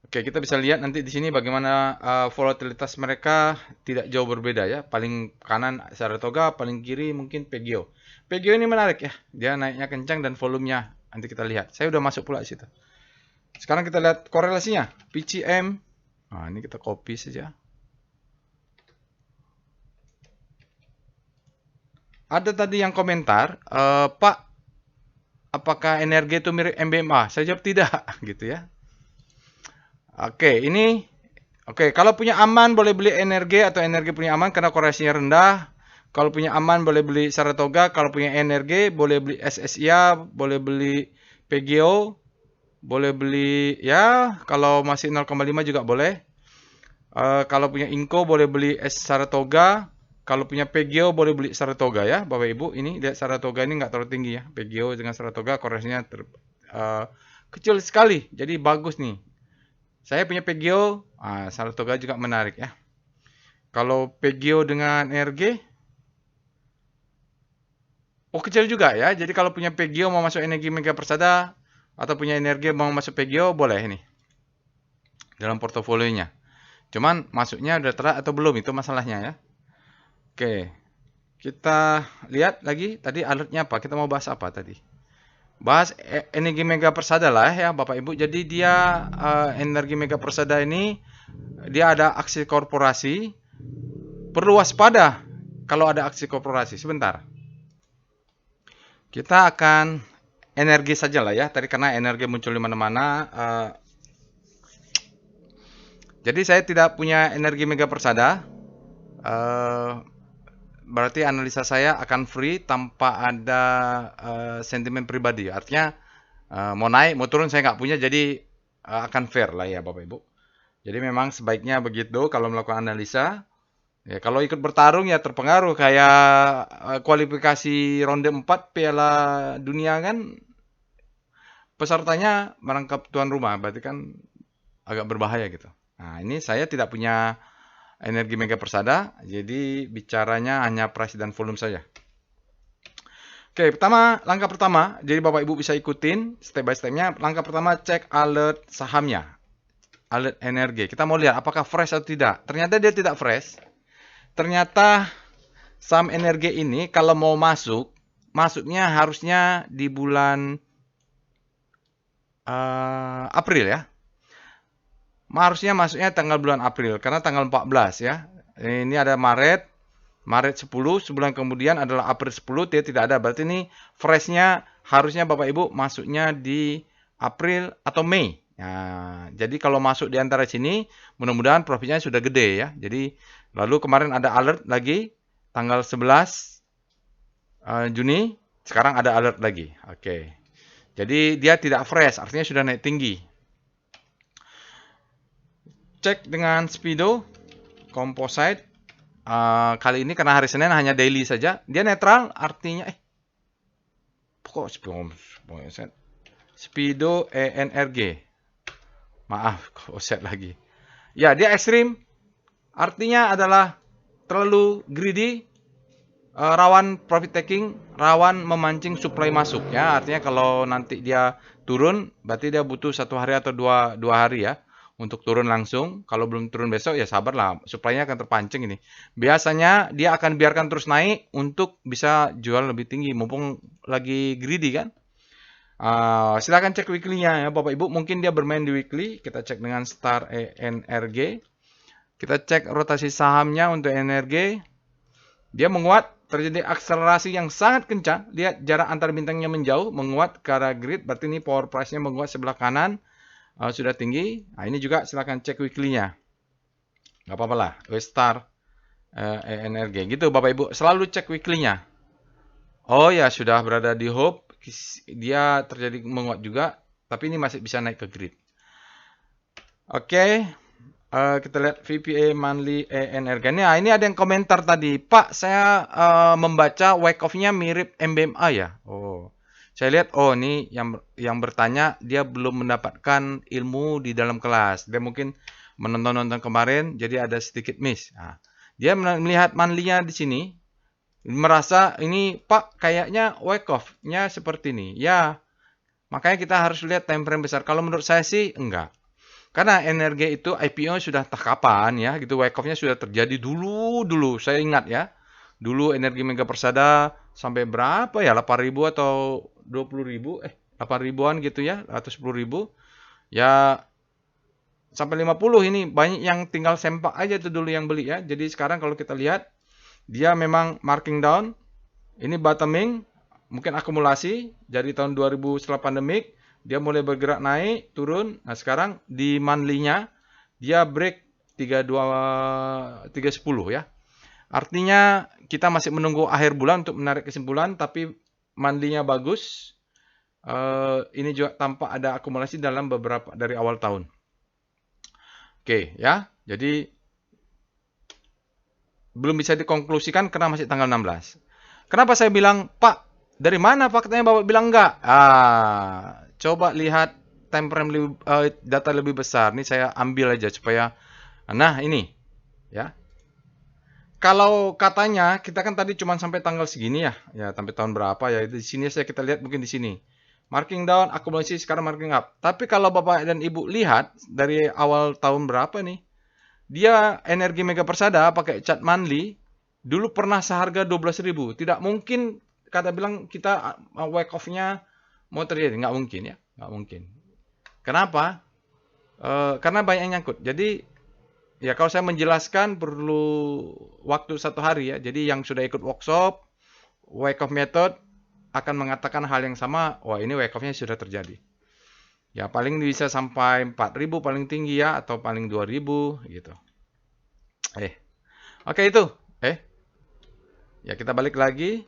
S1: Oke, kita bisa lihat nanti di sini bagaimana volatilitas mereka tidak jauh berbeda ya. Paling kanan Saratoga, paling kiri mungkin Pegio. Pegio ini menarik ya. Dia naiknya kencang dan volumenya nanti kita lihat. Saya udah masuk pula di situ. Sekarang kita lihat korelasinya. PCM. Nah, ini kita copy saja. Ada tadi yang komentar, Pak, apakah NRG itu mirip MBMA? Saya jawab tidak, gitu ya. Oke, kalau punya aman boleh beli NRG atau NRG punya aman karena korelasinya rendah. Kalau punya aman boleh beli Saratoga, kalau punya NRG boleh beli SSIA, boleh beli PGO, boleh beli ya kalau masih 0,5 juga boleh. Kalau punya Inco boleh beli Saratoga. Kalau punya Pegio boleh beli Saratoga ya, Bapak Ibu. Ini lihat Saratoga ini nggak terlalu tinggi ya. Pegio dengan Saratoga korelasinya kecil sekali. Jadi bagus nih. Saya punya Pegio, Saratoga juga menarik ya. Kalau Pegio dengan NRG, kecil juga ya. Jadi kalau punya Pegio mau masuk Energi Mega Persada atau punya NRG mau masuk Pegio boleh ini dalam portofolionya. Cuman masuknya udah terat atau belum itu masalahnya ya. Oke, kita lihat lagi tadi alertnya apa. Kita mau bahas apa tadi? Bahas Energi Mega Persada lah ya Bapak Ibu. Jadi dia Energi Mega Persada ini dia ada aksi korporasi. Perlu waspada kalau ada aksi korporasi. Sebentar. Kita akan energi saja lah ya. Tadi karena energi muncul di mana-mana. Jadi saya tidak punya energi mega persada. Eh, Berarti analisa saya akan free tanpa ada sentimen pribadi. Artinya mau naik, mau turun saya nggak punya, jadi akan fair lah ya Bapak Ibu. Jadi memang sebaiknya begitu kalau melakukan analisa. Ya, kalau ikut bertarung ya terpengaruh kayak kualifikasi ronde 4 Piala Dunia kan pesertanya merangkap tuan rumah, berarti kan agak berbahaya gitu. Nah, ini saya tidak punya energi mega persada, jadi bicaranya hanya price dan volume saja. Oke, langkah pertama, jadi Bapak Ibu bisa ikutin step by step-nya. Langkah pertama, cek alert sahamnya, alert energi. Kita mau lihat apakah fresh atau tidak. Ternyata dia tidak fresh. Ternyata saham energi ini kalau mau masuknya harusnya di bulan April ya. Harusnya masuknya tanggal bulan April, karena tanggal 14 ya. Ini ada Maret 10, sebulan kemudian adalah April 10, dia tidak ada. Berarti ini freshnya harusnya Bapak Ibu masuknya di April atau Mei. Nah, jadi kalau masuk di antara sini, mudah-mudahan profitnya sudah gede ya. Jadi lalu kemarin ada alert lagi, tanggal 11 Juni, sekarang ada alert lagi. Oke. Jadi dia tidak fresh, artinya sudah naik tinggi. Cek dengan Speedo, Composite. Kali ini karena hari Senin hanya daily saja. Dia netral, artinya kok Speedo ENRG. Maaf, offset lagi. Ya, dia ekstrim. Artinya adalah terlalu greedy, rawan profit taking, rawan memancing supply masuk ya. Artinya kalau nanti dia turun, berarti dia butuh 1 hari atau dua hari ya untuk turun langsung. Kalau belum turun besok ya sabarlah, supply-nya akan terpancing ini. Biasanya dia akan biarkan terus naik untuk bisa jual lebih tinggi, mumpung lagi greedy kan. Silakan cek weekly-nya ya Bapak Ibu. Mungkin dia bermain di weekly. Kita cek dengan Star ENRG. Kita cek rotasi sahamnya untuk ENRG. Dia menguat, terjadi akselerasi yang sangat kencang. Lihat jarak antar bintangnya menjauh, menguat ke arah grid. Berarti ini power price-nya menguat sebelah kanan. Sudah tinggi. Nah, ini juga silakan cek weekly-nya. Nggak apa-apa lah. Star ENRG. Gitu Bapak Ibu. Selalu cek weekly-nya. Oh ya, sudah berada di Hope. Dia terjadi menguat juga. Tapi ini masih bisa naik ke grid. Oke. Kita lihat VPA monthly ENRG. Nah, ini ada yang komentar tadi. Pak, saya membaca wake off-nya mirip MBMA ya. Oh. Saya lihat, oh ini yang bertanya, dia belum mendapatkan ilmu di dalam kelas. Dia mungkin menonton kemarin, jadi ada sedikit miss. Nah, dia melihat monthly-nya di sini, merasa ini, Pak, kayaknya wake off-nya seperti ini. Ya, makanya kita harus lihat time frame besar. Kalau menurut saya sih, enggak. Karena energi itu IPO sudah tak kapan ya, gitu wake off-nya sudah terjadi dulu. Saya ingat ya. Dulu energi mega persada sampai berapa ya? 8.000 atau 20.000? 8 ribuan gitu ya, atau 10.000. Ya sampai 50 ini banyak yang tinggal sempak aja itu dulu yang beli ya. Jadi sekarang kalau kita lihat dia memang marking down. Ini bottoming, mungkin akumulasi dari tahun 2000 setelah pandemik. Dia mulai bergerak naik, turun. Nah, sekarang di monthly-nya dia break 310 ya. Artinya kita masih menunggu akhir bulan untuk menarik kesimpulan, tapi monthly-nya bagus. Ini juga tampak ada akumulasi dalam beberapa dari awal tahun. Oke, ya. Jadi belum bisa dikonklusikan karena masih tanggal 16. Kenapa saya bilang, Pak, dari mana faktanya Bapak bilang enggak? Coba lihat time frame data lebih besar. Ini saya ambil aja supaya, nah ini, ya. Kalau katanya kita kan tadi cuma sampai tanggal segini ya, sampai tahun berapa ya? Di sini saya kita lihat mungkin di sini. Marking down, akumulasi sekarang marking up. Tapi kalau Bapak dan Ibu lihat dari awal tahun berapa nih? Dia energi mega persada pakai chart monthly dulu pernah seharga 12.000. Tidak mungkin kata bilang kita wake off-nya mau terjadi, nggak mungkin ya, nggak mungkin. Kenapa? Karena banyak yang nyangkut. Jadi ya kalau saya menjelaskan perlu waktu 1 hari ya. Jadi yang sudah ikut workshop, wake off method, akan mengatakan hal yang sama, wah ini wake off-nya sudah terjadi. Ya paling bisa sampai 4.000 paling tinggi ya, atau paling 2.000 gitu. Oke itu. Ya kita balik lagi.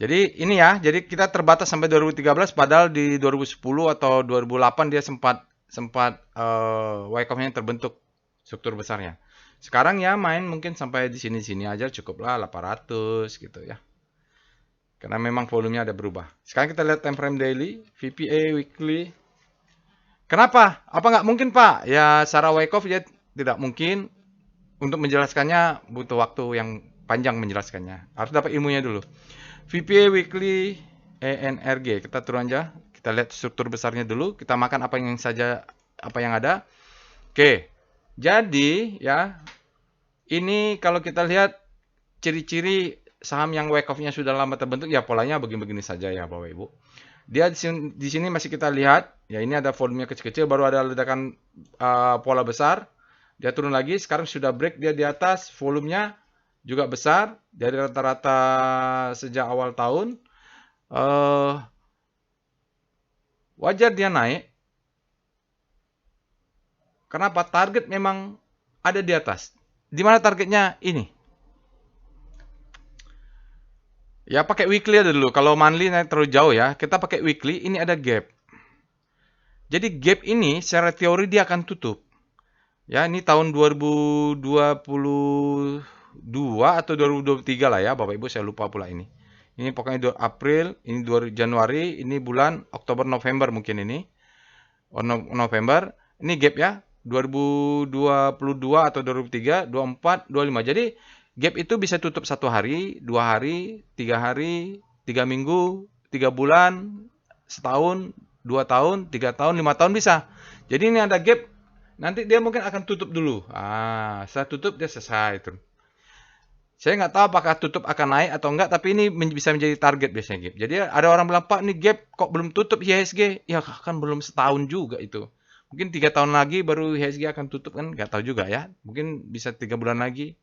S1: Jadi ini ya, jadi kita terbatas sampai 2013, padahal di 2010 atau 2008 dia sempat wake off-nya terbentuk struktur besarnya. Sekarang ya main mungkin sampai di sini-sini aja cukuplah 800 gitu ya. Karena memang volumenya ada berubah. Sekarang kita lihat time frame daily, VPA weekly. Kenapa? Apa nggak mungkin Pak? Ya secara wake off ya tidak mungkin. Untuk menjelaskannya butuh waktu yang panjang menjelaskannya. Harus dapat ilmunya dulu. VPA weekly ENRG. Kita turun aja. Kita lihat struktur besarnya dulu. Kita makan apa yang ada. Oke. Jadi ya ini kalau kita lihat ciri-ciri saham yang wake off-nya sudah lama terbentuk ya polanya begini-begini saja ya Bapak Ibu. Dia di sini masih kita lihat ya ini ada volumenya kecil-kecil baru ada ledakan pola besar. Dia turun lagi, sekarang sudah break dia di atas, volumenya juga besar dari rata-rata sejak awal tahun. Wajar dia naik. Kenapa? Target memang ada di atas. Di mana targetnya? Ini. Ya pakai weekly aja dulu. Kalau monthly naik terlalu jauh ya. Kita pakai weekly, ini ada gap. Jadi gap ini secara teori dia akan tutup. Ya, ini tahun 2022 atau 2023 lah ya, Bapak Ibu, saya lupa pula ini. Ini pokoknya April, ini Januari, ini bulan Oktober, November mungkin ini. November, ini gap ya, 2022 atau 2023, 24, 25. Jadi, gap itu bisa tutup 1 hari, 2 hari, 3 hari, 3 minggu, 3 bulan, setahun, 2 tahun, 3 tahun, 5 tahun bisa. Jadi ini ada gap. Nanti dia mungkin akan tutup dulu. Setelah tutup dia selesai. Saya nggak tahu apakah tutup akan naik atau enggak, tapi ini bisa menjadi target biasanya gap. Jadi ada orang bilang, Pak, ini gap kok belum tutup IHSG? Ya kan belum setahun juga itu. Mungkin 3 tahun lagi baru IHSG akan tutup kan? Nggak tahu juga ya. Mungkin bisa 3 bulan lagi.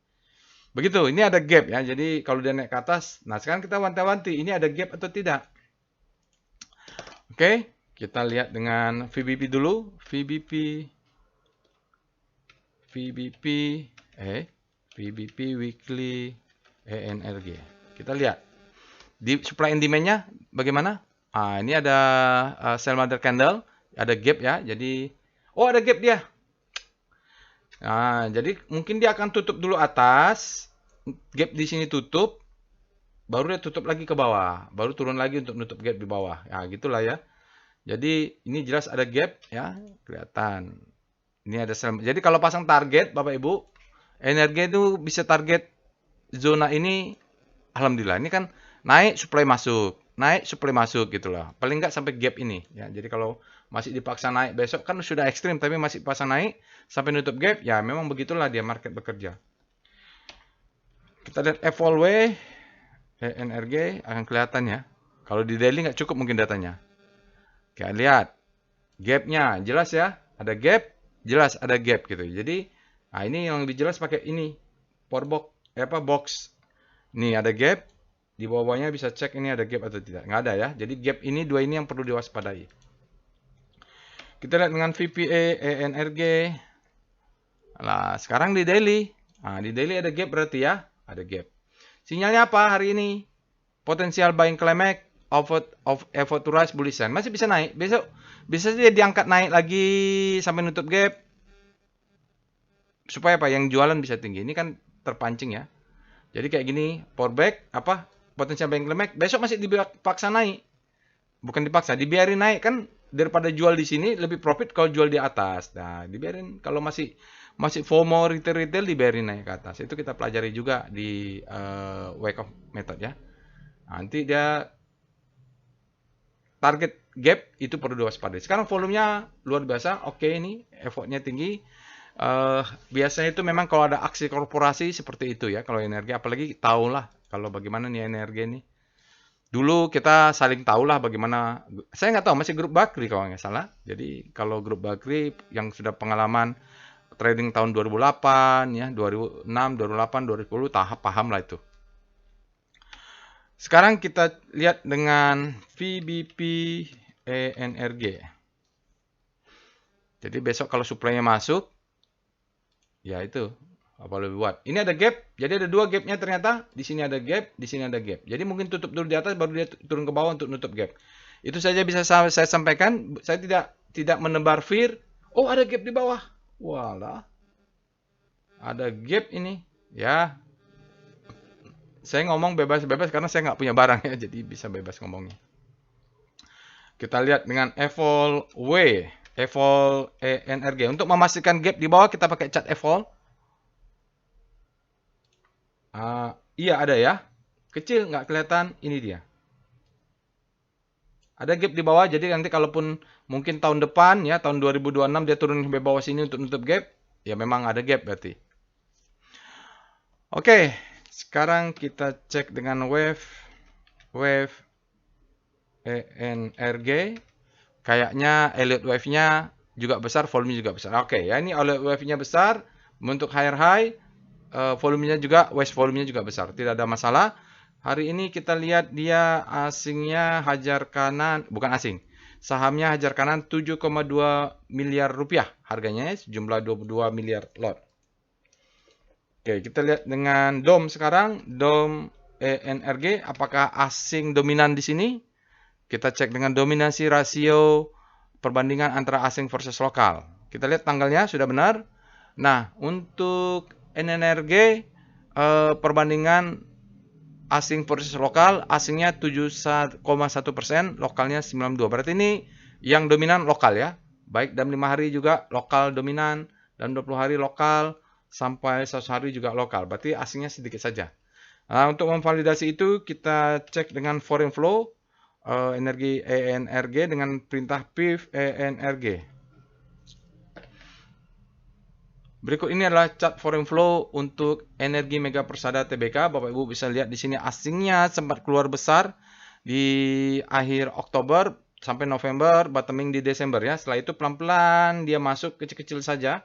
S1: Begitu, ini ada gap ya. Jadi kalau dia naik ke atas, nah sekarang kita wanti-wanti, ini ada gap atau tidak. Oke, kita lihat dengan VBP dulu. VBP weekly ENRG. Kita lihat di supply and demand-nya bagaimana? Ini ada sell mother candle, ada gap ya. Jadi ada gap dia. Jadi mungkin dia akan tutup dulu atas, gap di sini tutup, baru dia tutup lagi ke bawah, baru turun lagi untuk nutup gap di bawah. Ya, gitulah ya. Jadi ini jelas ada gap ya, kelihatan. Ini ada sell. Jadi kalau pasang target Bapak Ibu, energi itu bisa target zona ini, alhamdulillah. Ini kan naik supply masuk gitu loh. Paling nggak sampai gap ini ya. Jadi kalau masih dipaksa naik besok kan sudah ekstrim tapi masih pasang naik sampai nutup gap ya memang begitulah dia market bekerja. Kita lihat FOLW ENRG akan kelihatan ya. Kalau di daily nggak cukup mungkin datanya. Oke, lihat gapnya jelas ya, ada gap, jelas ada gap gitu. Jadi ini yang lebih jelas pakai ini box. Nih ada gap, di bawahnya bisa cek ini ada gap atau tidak. Nggak ada ya. Jadi gap ini dua ini yang perlu diwaspadai. Kita lihat dengan VPA ENRG. Nah, sekarang di daily. Di daily ada gap berarti ya, ada gap. Sinyalnya apa hari ini? Potensial buying climax of effort to rise bullish trend. Masih bisa naik. Besok bisa dia diangkat naik lagi sampai nutup gap. Supaya apa? Yang jualan bisa tinggi. Ini kan terpancing ya. Jadi kayak gini, power back potensial buying climax, besok masih dipaksa naik. Bukan dipaksa, dibiarin naik kan daripada jual di sini lebih profit kalau jual di atas. Nah, dibiarin kalau masih FOMO retail dibiarin naik ke atas. Itu kita pelajari juga di wake off method ya. Nanti dia target gap itu perlu diwaspadai. Sekarang volumenya luar biasa, oke ini effortnya tinggi. Biasanya itu memang kalau ada aksi korporasi seperti itu ya kalau energi, apalagi tahulah kalau bagaimana nih energi ini. Dulu kita saling tahulah bagaimana, saya nggak tahu masih grup Bakri kalau nggak salah. Jadi kalau grup Bakri yang sudah pengalaman trading tahun 2008 ya, 2006, 2008, 2010 paham lah itu. Sekarang kita lihat dengan VBP ENRG. Jadi besok kalau suplainya masuk, ya itu apa lebih buat. Ini ada gap, jadi ada dua gapnya ternyata. Di sini ada gap, di sini ada gap. Jadi mungkin tutup dulu di atas, baru dia turun ke bawah untuk nutup gap. Itu saja bisa saya sampaikan. Saya tidak menebar fear. Oh, ada gap di bawah. Walah, ada gap ini. Ya, saya ngomong bebas-bebas karena saya nggak punya barang ya, jadi bisa bebas ngomongnya. Kita lihat dengan evol ENRG. Untuk memastikan gap di bawah kita pakai chart evol. Iya ada ya. Kecil nggak kelihatan, ini dia. Ada gap di bawah, jadi nanti kalaupun mungkin tahun depan ya, tahun 2026 dia turun ke bawah sini untuk nutup gap, ya memang ada gap berarti. Oke, sekarang kita cek dengan wave ENRG. Kayaknya Elliott wave-nya juga besar, volumenya juga besar. Oke, ya ini Elliott wave-nya besar, bentuk higher high, volumenya juga, waist volumenya juga besar. Tidak ada masalah. Hari ini kita lihat dia asingnya hajar kanan, bukan asing. Sahamnya hajar kanan 7,2 miliar rupiah harganya, sejumlah 22 miliar lot. Oke, kita lihat dengan DOM sekarang, DOM ENRG, apakah asing dominan di sini? Kita cek dengan dominasi rasio perbandingan antara asing versus lokal. Kita lihat tanggalnya sudah benar. Nah, untuk ENRG perbandingan asing versus lokal, asingnya 7,1%, lokalnya 92%. Berarti ini yang dominan lokal ya. Baik dalam 5 hari juga lokal dominan, dalam 20 hari lokal, sampai 100 hari juga lokal. Berarti asingnya sedikit saja. Nah, untuk memvalidasi itu kita cek dengan foreign flow energi ENRG dengan perintah PIV ENRG. Berikut ini adalah chart foreign flow untuk energi Mega Persada TBK. Bapak Ibu bisa lihat di sini asingnya sempat keluar besar di akhir Oktober sampai November, bottoming di Desember ya. Setelah itu pelan-pelan dia masuk kecil-kecil saja.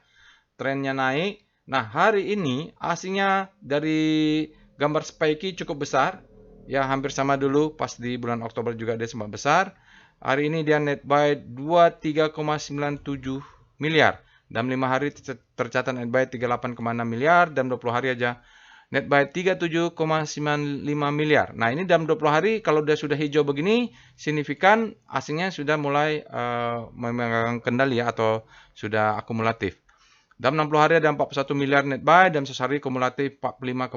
S1: Trennya naik. Nah, hari ini asingnya dari gambar spiky cukup besar. Ya, hampir sama dulu pas di bulan Oktober juga dia sempat besar. Hari ini dia net buy 23,97 miliar. Dalam 5 hari tercatat net buy 38,6 miliar. Dalam 20 hari aja net buy 37,95 miliar. Nah, ini dalam 20 hari kalau dia sudah hijau begini, signifikan asingnya sudah mulai memegang kendali ya, atau sudah akumulatif. Dalam 60 hari ada 41 miliar net buy, dalam 1 hari kumulatif 45,6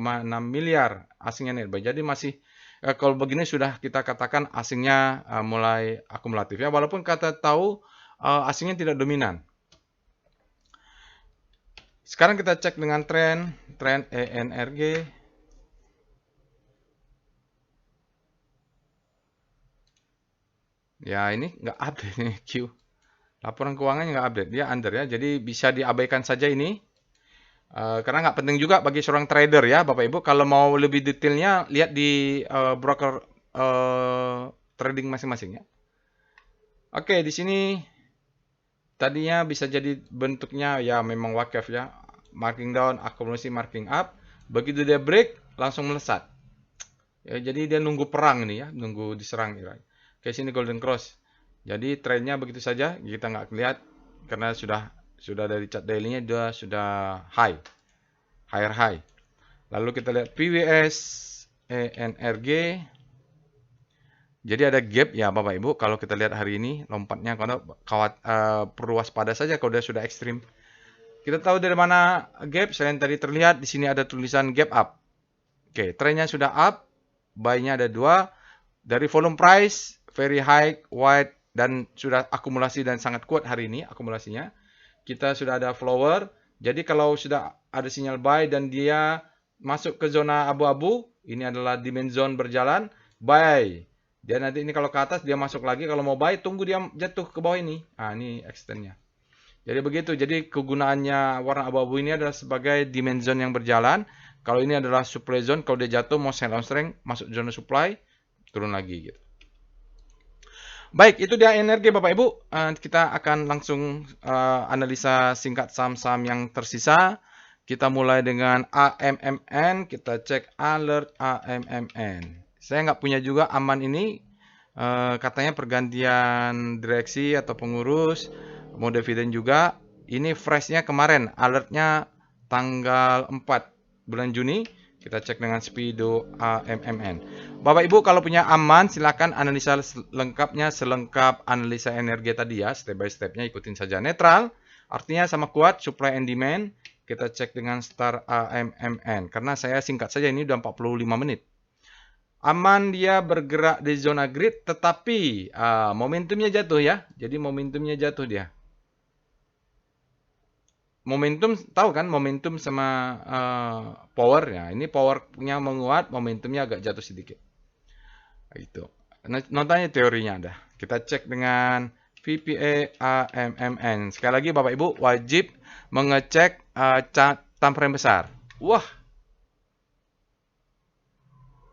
S1: miliar asingnya net buy. Jadi masih kalau begini sudah kita katakan asingnya mulai akumulatif ya, walaupun kata tahu asingnya tidak dominan. Sekarang kita cek dengan tren ENRG. Ya ini nggak update nih Q. Laporan keuangannya nggak update, dia under ya. Jadi bisa diabaikan saja ini. Karena nggak penting juga bagi seorang trader ya Bapak Ibu. Kalau mau lebih detailnya lihat di broker trading masing-masing ya. Oke, di sini tadinya bisa jadi bentuknya ya memang wakaf ya. Marking down, akumulasi, marking up. Begitu dia break, langsung melesat. Ya, jadi dia nunggu perang nih ya, nunggu diserang. Oke, sini golden cross. Jadi trennya begitu saja, kita nggak lihat karena sudah dari chart daily-nya dia sudah higher high. Lalu kita lihat PWS ENRG. Jadi ada gap ya Bapak Ibu. Kalau kita lihat hari ini lompatnya, karena perlu waspada saja kalau dia sudah ekstrim. Kita tahu dari mana gap. Selain tadi terlihat di sini ada tulisan gap up. Oke, trennya sudah up. Buy-nya ada 2. Dari volume price very high, wide, dan sudah akumulasi dan sangat kuat hari ini akumulasinya. Kita sudah ada flower. Jadi kalau sudah ada sinyal buy dan dia masuk ke zona abu-abu, ini adalah demand zone berjalan, buy. Dia nanti ini kalau ke atas dia masuk lagi, kalau mau buy tunggu dia jatuh ke bawah ini. Ah, ini extendnya. Jadi begitu. Jadi kegunaannya warna abu-abu ini adalah sebagai demand zone yang berjalan. Kalau ini adalah supply zone, kalau dia jatuh mau sell on strength, masuk zona supply, turun lagi gitu. Baik, itu dia energi Bapak Ibu. Kita akan langsung analisa singkat saham-saham yang tersisa. Kita mulai dengan AMMN. Kita cek alert AMMN. Saya nggak punya juga Aman ini. Katanya pergantian direksi atau pengurus, mau dividen juga. Ini freshnya kemarin, alertnya tanggal 4 bulan Juni. Kita cek dengan Speedo AMMN. Bapak Ibu kalau punya Aman silakan analisa lengkapnya selengkap analisa energi tadi ya, step by stepnya ikutin saja. Netral artinya sama kuat, supply and demand. Kita cek dengan Star AMMN karena saya singkat saja ini udah 45 menit. Aman dia bergerak di zona grid tetapi momentumnya jatuh ya. Jadi momentumnya jatuh dia. Momentum tahu kan momentum sama power ya. Ini powernya menguat, momentumnya agak jatuh sedikit. Itu. Notanya teorinya ada. Kita cek dengan VPA AMMN. Sekali lagi Bapak Ibu wajib mengecek time frame besar. Wah,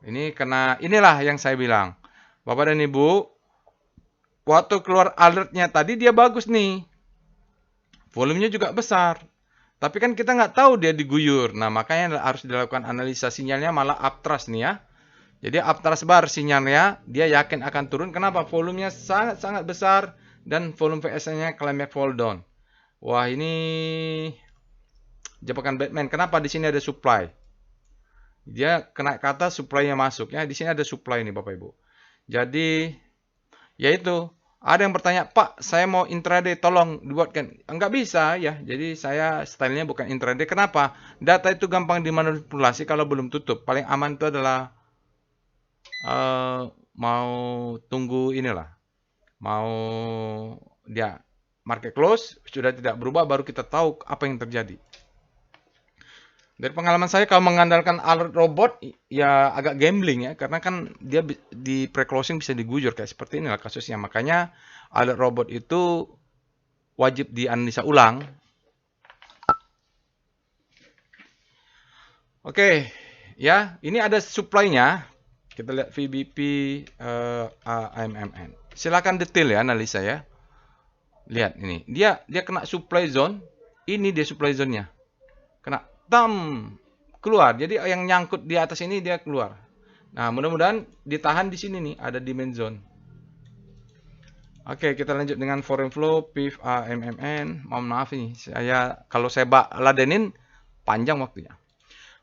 S1: ini kena, inilah yang saya bilang. Bapak dan Ibu, waktu keluar alertnya tadi dia bagus nih. Volumenya juga besar. Tapi kan kita nggak tahu dia diguyur. Nah, makanya harus dilakukan analisa sinyalnya malah uptrust nih ya. Jadi uptrust bar sinyalnya, dia yakin akan turun. Kenapa? Volumenya sangat-sangat besar dan volume VSA-nya climax fall down. Wah, ini jebakan Batman. Kenapa di sini ada supply? Dia kena kata supply-nya masuk ya. Di sini ada supply nih Bapak Ibu. Jadi yaitu ada yang bertanya, "Pak, saya mau intraday, tolong dibuatkan." Enggak bisa ya. Jadi saya stylenya bukan intraday. Kenapa? Data itu gampang dimanipulasi kalau belum tutup. Paling aman itu adalah mau tunggu inilah. Mau dia market close sudah tidak berubah baru kita tahu apa yang terjadi. Dari pengalaman saya kalau mengandalkan alert robot ya agak gambling ya karena kan dia di pre-closing bisa digujur kayak seperti inilah kasusnya. Makanya alert robot itu wajib dianalisa ulang. Oke, ya, ini ada supply-nya. Kita lihat VBP AMMN. Silakan detail ya analisa ya. Lihat ini. Dia kena supply zone. Ini dia supply zone-nya. Kena keluar. Jadi yang nyangkut di atas ini dia keluar. Nah, mudah-mudahan ditahan di sini nih, ada demand zone. Oke, kita lanjut dengan foreign flow PIF AMMN. Mohon maaf nih, kalau saya ladenin panjang waktunya.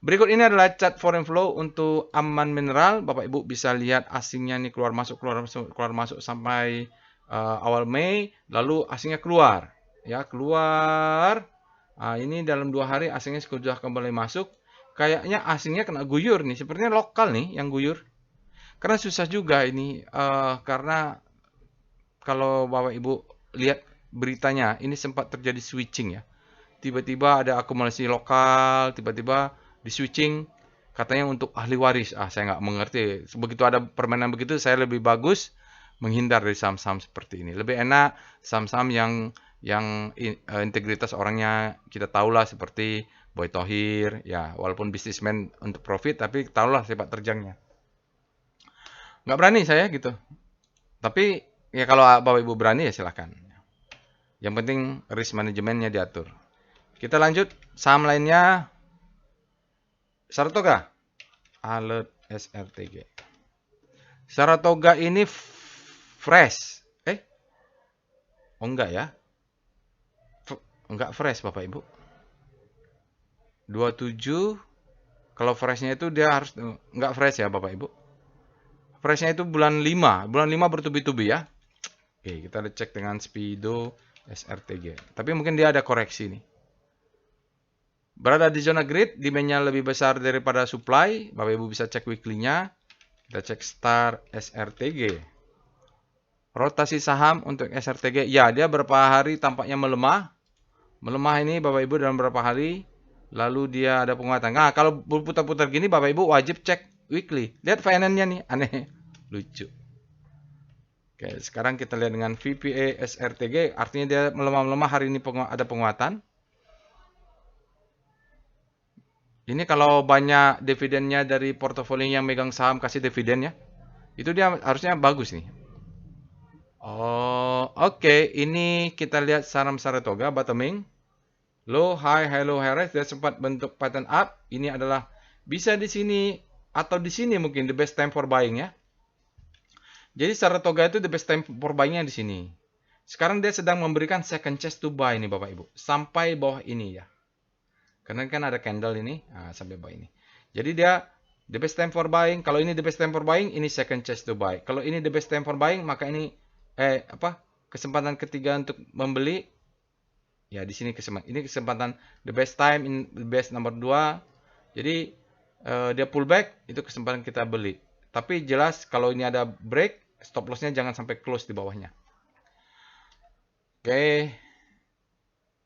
S1: Berikut ini adalah chart foreign flow untuk Aman Mineral. Bapak Ibu bisa lihat asingnya nih keluar masuk sampai awal Mei, lalu asingnya keluar. Ya, keluar. Ini dalam 2 hari asingnya sudah kembali masuk. Kayaknya asingnya kena guyur nih. Sepertinya lokal nih yang guyur. Karena susah juga ini. Karena kalau Bapak Ibu lihat beritanya, ini sempat terjadi switching ya. Tiba-tiba ada akumulasi lokal, tiba-tiba di switching. Katanya untuk ahli waris. Saya nggak mengerti. Begitu ada permainan begitu, saya lebih bagus menghindar dari saham-saham seperti ini. Lebih enak saham-saham yang integritas orangnya kita tahulah seperti Boy Thohir ya, walaupun bisnismen untuk profit tapi tahulah sepak terjangnya. Nggak berani saya gitu. Tapi ya kalau Bapak Ibu berani ya silakan. Yang penting risk manajemennya diatur. Kita lanjut saham lainnya. Saratoga. Alert SRTG. Saratoga ini fresh. Oh enggak ya. Enggak fresh Bapak Ibu. 27 kalau freshnya itu dia harus enggak fresh ya Bapak Ibu. Freshnya itu bulan 5. Bulan 5 bertubi-tubi ya. Oke, kita cek dengan Speedo SRTG. Tapi mungkin dia ada koreksi nih. Berada di zona grid, demand-nya lebih besar daripada supply. Bapak Ibu bisa cek weekly-nya. Kita cek Star SRTG. Rotasi saham untuk SRTG. Ya, dia berapa hari tampaknya melemah. Melemah ini Bapak Ibu dalam beberapa hari, lalu dia ada penguatan. Nah, kalau berputar-putar gini Bapak Ibu wajib cek weekly. Lihat finance-nya nih, aneh, lucu. Oke, sekarang kita lihat dengan VPA SRTG, artinya dia melemah-melemah, hari ini ada penguatan. Ini kalau banyak dividennya dari portofolio yang megang saham kasih dividen ya, itu dia harusnya bagus nih. Oh, oke. Ini kita lihat saham Saratoga bottoming. Low, high, low, high, dia sempat bentuk pattern up. Ini adalah bisa di sini atau di sini mungkin the best time for buying ya. Jadi Saratoga itu the best time for buying-nya di sini. Sekarang dia sedang memberikan second chance to buy nih Bapak Ibu. Sampai bawah ini ya. Karena kan ada candle ini, sampai bawah ini. Jadi dia the best time for buying. Kalau ini the best time for buying, ini second chance to buy. Kalau ini the best time for buying, maka ini kesempatan ketiga untuk membeli. Ya, di sini kesempatan the best time in the best nomor 2. Jadi dia pullback, itu kesempatan kita beli. Tapi jelas kalau ini ada break, stop loss-nya jangan sampai close di bawahnya. Oke.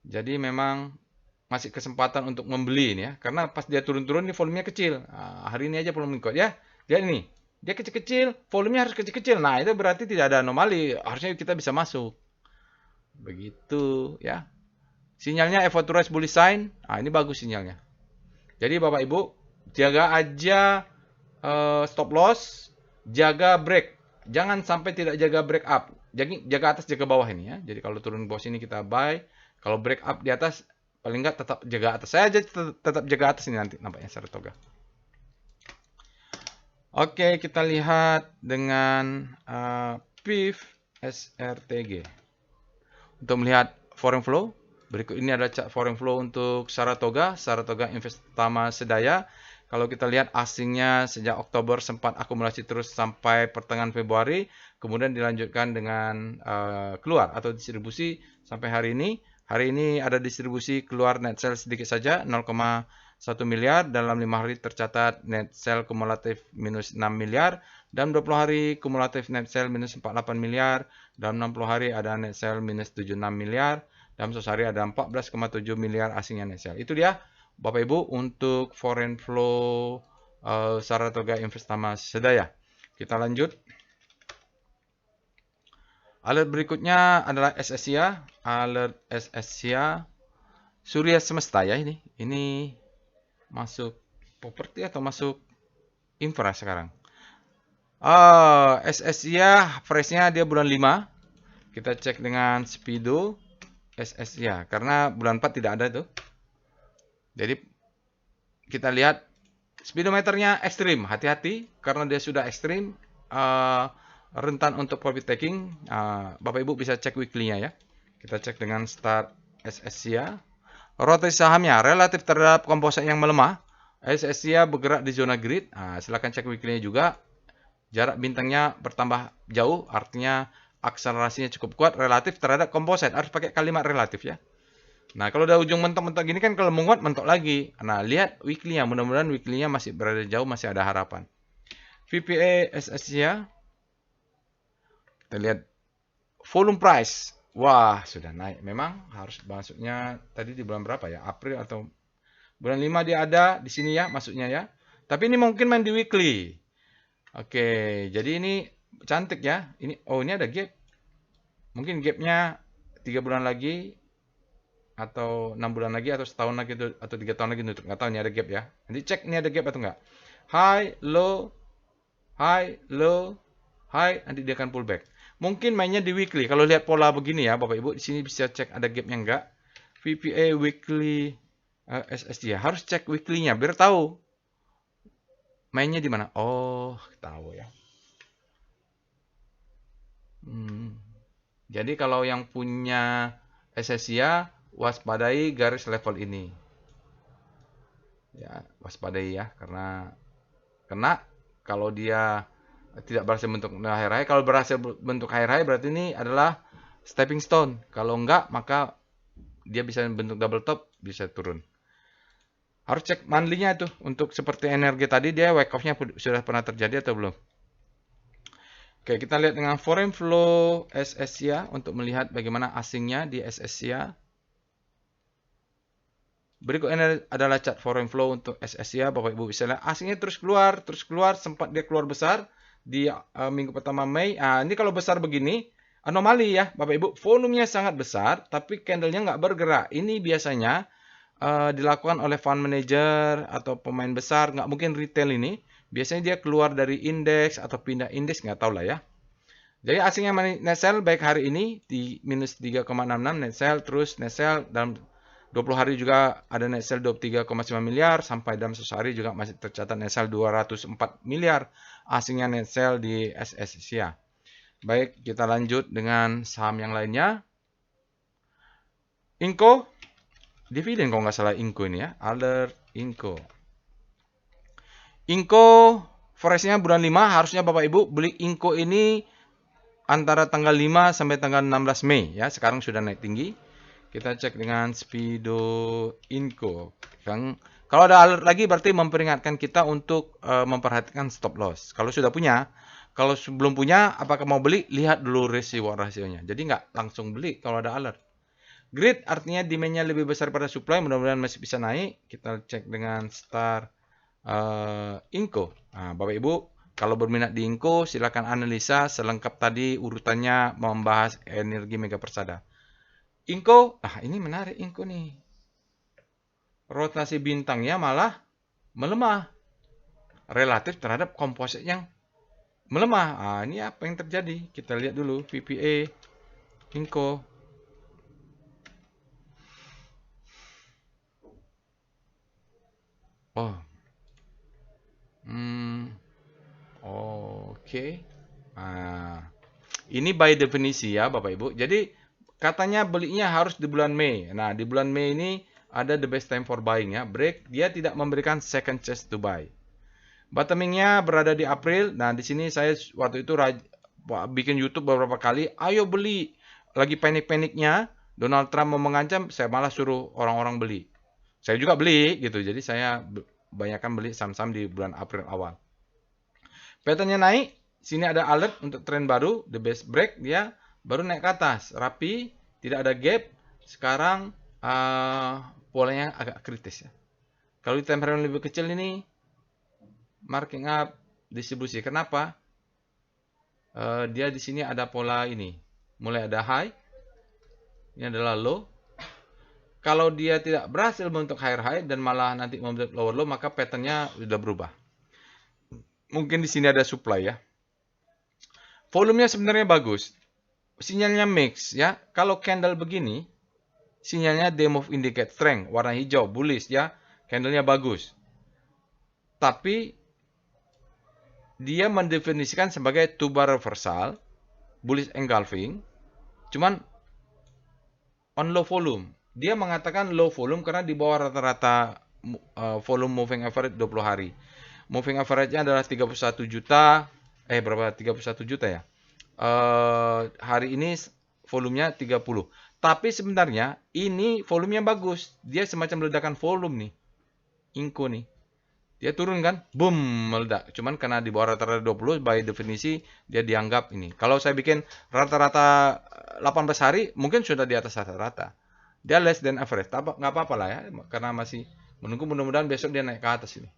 S1: Jadi memang masih kesempatan untuk membeli ini ya. Karena pas dia turun-turun ini volumenya kecil. Hari ini aja belum ikut ya. Dia ini, dia kecil-kecil, volumenya harus kecil-kecil. Nah, itu berarti tidak ada anomali. Harusnya kita bisa masuk. Begitu ya. Sinyalnya effort to rise bullish sign. Ini bagus sinyalnya. Jadi Bapak Ibu, jaga aja stop loss, jaga break. Jangan sampai tidak jaga break up. Jadi jaga atas, jaga bawah ini ya. Jadi kalau turun bawah sini kita buy. Kalau break up di atas, paling nggak tetap jaga atas. Saya aja tetap jaga atas ini nanti nampaknya Saratoga. Oke, kita lihat dengan PIF SRTG. Untuk melihat foreign flow, berikut ini ada chart foreign flow untuk Saratoga Investama Sedaya. Kalau kita lihat asingnya sejak Oktober sempat akumulasi terus sampai pertengahan Februari, kemudian dilanjutkan dengan keluar atau distribusi sampai hari ini. Hari ini ada distribusi keluar net sell sedikit saja, 0,1 miliar. Dalam 5 hari tercatat net sell kumulatif minus 6 miliar. Dalam 20 hari kumulatif net sell minus 48 miliar. Dalam 60 hari ada net sell minus 76 miliar. Dalam 100 hari ada 14,7 miliar asingnya net sell. Itu dia Bapak Ibu untuk foreign flow Saratoga Investama Sedaya. Kita lanjut. Alert berikutnya adalah SSIA. Alert SSIA. Surya Semesta ya ini. Ini masuk properti atau masuk infra sekarang. SSIA price-nya dia bulan 5. Kita cek dengan Speedo SSIA. Karena bulan 4 tidak ada itu. Jadi kita lihat speedometernya ekstrim. Hati-hati karena dia sudah ekstrim. Rentan untuk profit taking. Bapak Ibu bisa cek weekly-nya ya. Kita cek dengan start SSIA. Rotasi sahamnya relatif terhadap komposit yang melemah. SSIA bergerak di zona grid. Silakan cek weekly-nya juga. Jarak bintangnya bertambah jauh. Artinya akselerasinya cukup kuat relatif terhadap komposit. Harus pakai kalimat relatif ya. Nah, kalau udah ujung mentok-mentok gini kan kalau menguat mentok lagi. Nah, lihat weekly-nya. Mudah-mudahan weekly-nya masih berada jauh, masih ada harapan. VPA SSIA. Kita lihat volume price. Wah, sudah naik. Memang harus masuknya tadi di bulan berapa ya? April atau bulan 5 dia ada di sini ya masuknya ya. Tapi ini mungkin main di weekly. Oke, jadi ini cantik ya. Ini ada gap. Mungkin gapnya 3 bulan lagi atau 6 bulan lagi atau setahun lagi atau 3 tahun lagi nutup. Nggak tahu ini ada gap ya. Nanti cek ini ada gap atau enggak. High, low, high, low, high, nanti dia akan pullback. Mungkin mainnya di weekly. Kalau lihat pola begini ya, Bapak Ibu, di sini bisa cek ada gapnya enggak. VPA weekly SSD ya. Harus cek weekly-nya biar tahu mainnya di mana. Oh, tahu ya. Jadi kalau yang punya SSIA waspadai garis level ini. Ya, waspadai ya karena kalau dia tidak berhasil bentuk high high. Kalau berhasil bentuk high high berarti ini adalah stepping stone. Kalau enggak maka dia bisa bentuk double top, bisa turun. Harus cek monthly-nya itu. Untuk seperti energi tadi dia wake off-nya sudah pernah terjadi atau belum. Oke, kita lihat dengan foreign flow SSIA untuk melihat bagaimana asingnya di SSIA. Berikut ini adalah chart foreign flow untuk SSIA. Bapak Ibu bisa lihat asingnya terus keluar, sempat dia keluar besar di minggu pertama Mei. Ini kalau besar begini, anomali ya Bapak Ibu. Volumenya sangat besar, tapi candlenya nggak bergerak. Ini biasanya dilakukan oleh fund manager atau pemain besar, nggak mungkin retail ini. Biasanya dia keluar dari indeks atau pindah indeks, nggak tahu lah ya. Jadi asingnya net sell baik hari ini di minus 3,66 net sell, terus net sell dalam 20 hari juga ada net sale 23,9 miliar, sampai dalam 1 hari juga masih tercatat net sale 204 miliar asingnya net sale di SS Asia. Baik, kita lanjut dengan saham yang lainnya. Inco, dividen kalau nggak salah Inco ini ya, Alert Inco. Inco, foresnya bulan 5, harusnya Bapak Ibu beli Inco ini antara tanggal 5 sampai tanggal 16 Mei ya, sekarang sudah naik tinggi. Kita cek dengan Speedo Inco. Kalau ada alert lagi berarti memperingatkan kita untuk memperhatikan stop loss. Kalau sudah punya, kalau belum punya, apakah mau beli? Lihat dulu rasionya. Jadi nggak langsung beli kalau ada alert. Grid artinya demand-nya lebih besar pada supply, mudah-mudahan masih bisa naik. Kita cek dengan Star Inco. Nah, Bapak Ibu, kalau berminat di Inco, silakan analisa selengkap tadi urutannya membahas energi mega persada. Inco, ini menarik Inco nih. Rotasi bintangnya malah melemah relatif terhadap komposit yang melemah. Ini apa yang terjadi? Kita lihat dulu VPA Inco. Oke. Ini by definisi ya Bapak Ibu. Jadi katanya belinya harus di bulan Mei. Nah, di bulan Mei ini ada the best time for buying ya. Break, dia tidak memberikan second chance to buy. Bottomingnya berada di April. Nah, di sini saya waktu itu bikin YouTube beberapa kali. Ayo beli. Lagi panik-paniknya, Donald Trump mau mengancam, saya malah suruh orang-orang beli. Saya juga beli gitu. Jadi saya banyakkan beli saham-saham di bulan April awal. Patternnya naik. Sini ada alert untuk tren baru, the best break, dia baru naik ke atas, rapi, tidak ada gap. Sekarang polanya agak kritis ya. Kalau di time frame lebih kecil ini, marking up distribusi. Kenapa? Dia di sini ada pola ini, mulai ada high, ini adalah low. Kalau dia tidak berhasil membentuk higher high dan malah nanti membentuk lower low, maka patternnya sudah berubah. Mungkin di sini ada supply ya. Volumenya sebenarnya bagus. Sinyalnya mix ya. Kalau candle begini, sinyalnya they move indicate strength, warna hijau, bullish ya. Candlenya bagus. Tapi dia mendefinisikan sebagai two-bar reversal, bullish engulfing, cuman on low volume. Dia mengatakan low volume karena di bawah rata-rata volume moving average 20 hari. Moving average-nya adalah 31 juta. Berapa? 31 juta ya. Hari ini volumenya 30. Tapi sebenarnya ini volumenya bagus. Dia semacam ledakan volume nih. Inco nih. Dia turun kan? Boom, meledak. Cuman karena di bawah rata-rata 20, by definisi dia dianggap ini. Kalau saya bikin rata-rata 18 hari, mungkin sudah di atas rata-rata. Dia less than average. Nggak apa-apa lah ya. Karena masih menunggu, mudah-mudahan besok dia naik ke atas ini.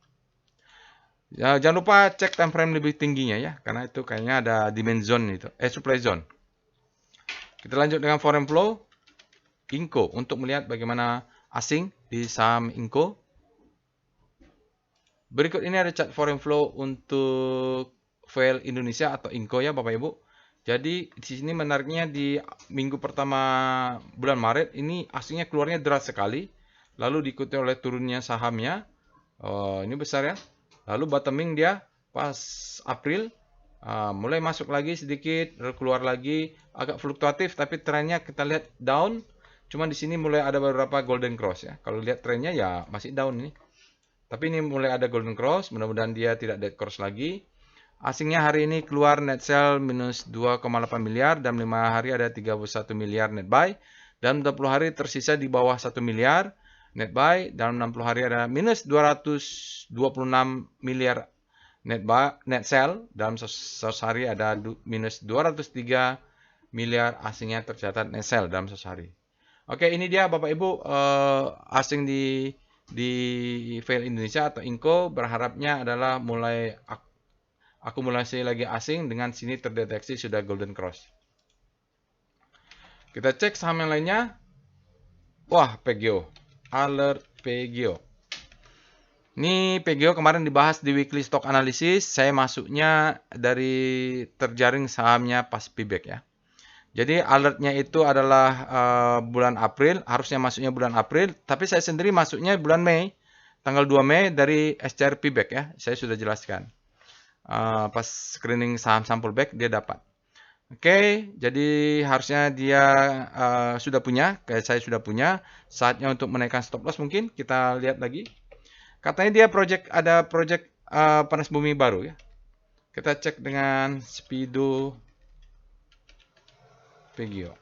S1: Ya, jangan lupa cek time frame lebih tingginya ya, karena itu kayaknya ada demand zone itu, supply zone. Kita lanjut dengan foreign flow, Inco, untuk melihat bagaimana asing di saham Inco. Berikut ini ada chart foreign flow untuk VL Indonesia atau Inco ya Bapak Ibu. Jadi di sini menariknya di minggu pertama bulan Maret ini asingnya keluarnya deras sekali, lalu diikuti oleh turunnya sahamnya. Ini besar ya. Lalu bottoming dia pas April, mulai masuk lagi sedikit, keluar lagi, agak fluktuatif, tapi trennya kita lihat down. Cuma di sini mulai ada beberapa golden cross ya. Kalau lihat trennya ya masih down ini. Tapi ini mulai ada golden cross, mudah-mudahan dia tidak dead cross lagi. Asingnya hari ini keluar net sell minus 2,8 miliar, dalam 5 hari ada 31 miliar net buy. Dalam 20 hari tersisa di bawah 1 miliar. Net buy, dalam 60 hari ada minus 226 miliar net sell, dalam 100 hari ada minus 203 miliar asingnya tercatat net sell dalam 100 hari. Oke, ini dia Bapak Ibu asing di VL Indonesia atau Inco, berharapnya adalah mulai akumulasi lagi asing, dengan sini terdeteksi sudah golden cross. Kita cek saham yang lainnya. Wah, PGO. Alert PGO. Ini PGO kemarin dibahas di weekly stock analysis. Saya masuknya dari terjaring sahamnya pas payback ya. Jadi alertnya itu adalah bulan April, harusnya masuknya bulan April, tapi saya sendiri masuknya bulan Mei, tanggal 2 Mei dari SCRP Back ya, saya sudah jelaskan. Pas screening saham sampul back dia dapat. Oke, jadi harusnya dia sudah punya, kayak saya sudah punya. Saatnya untuk menaikkan stop loss mungkin, kita lihat lagi. Katanya dia ada project panas bumi baru ya. Kita cek dengan Speedo Pegio.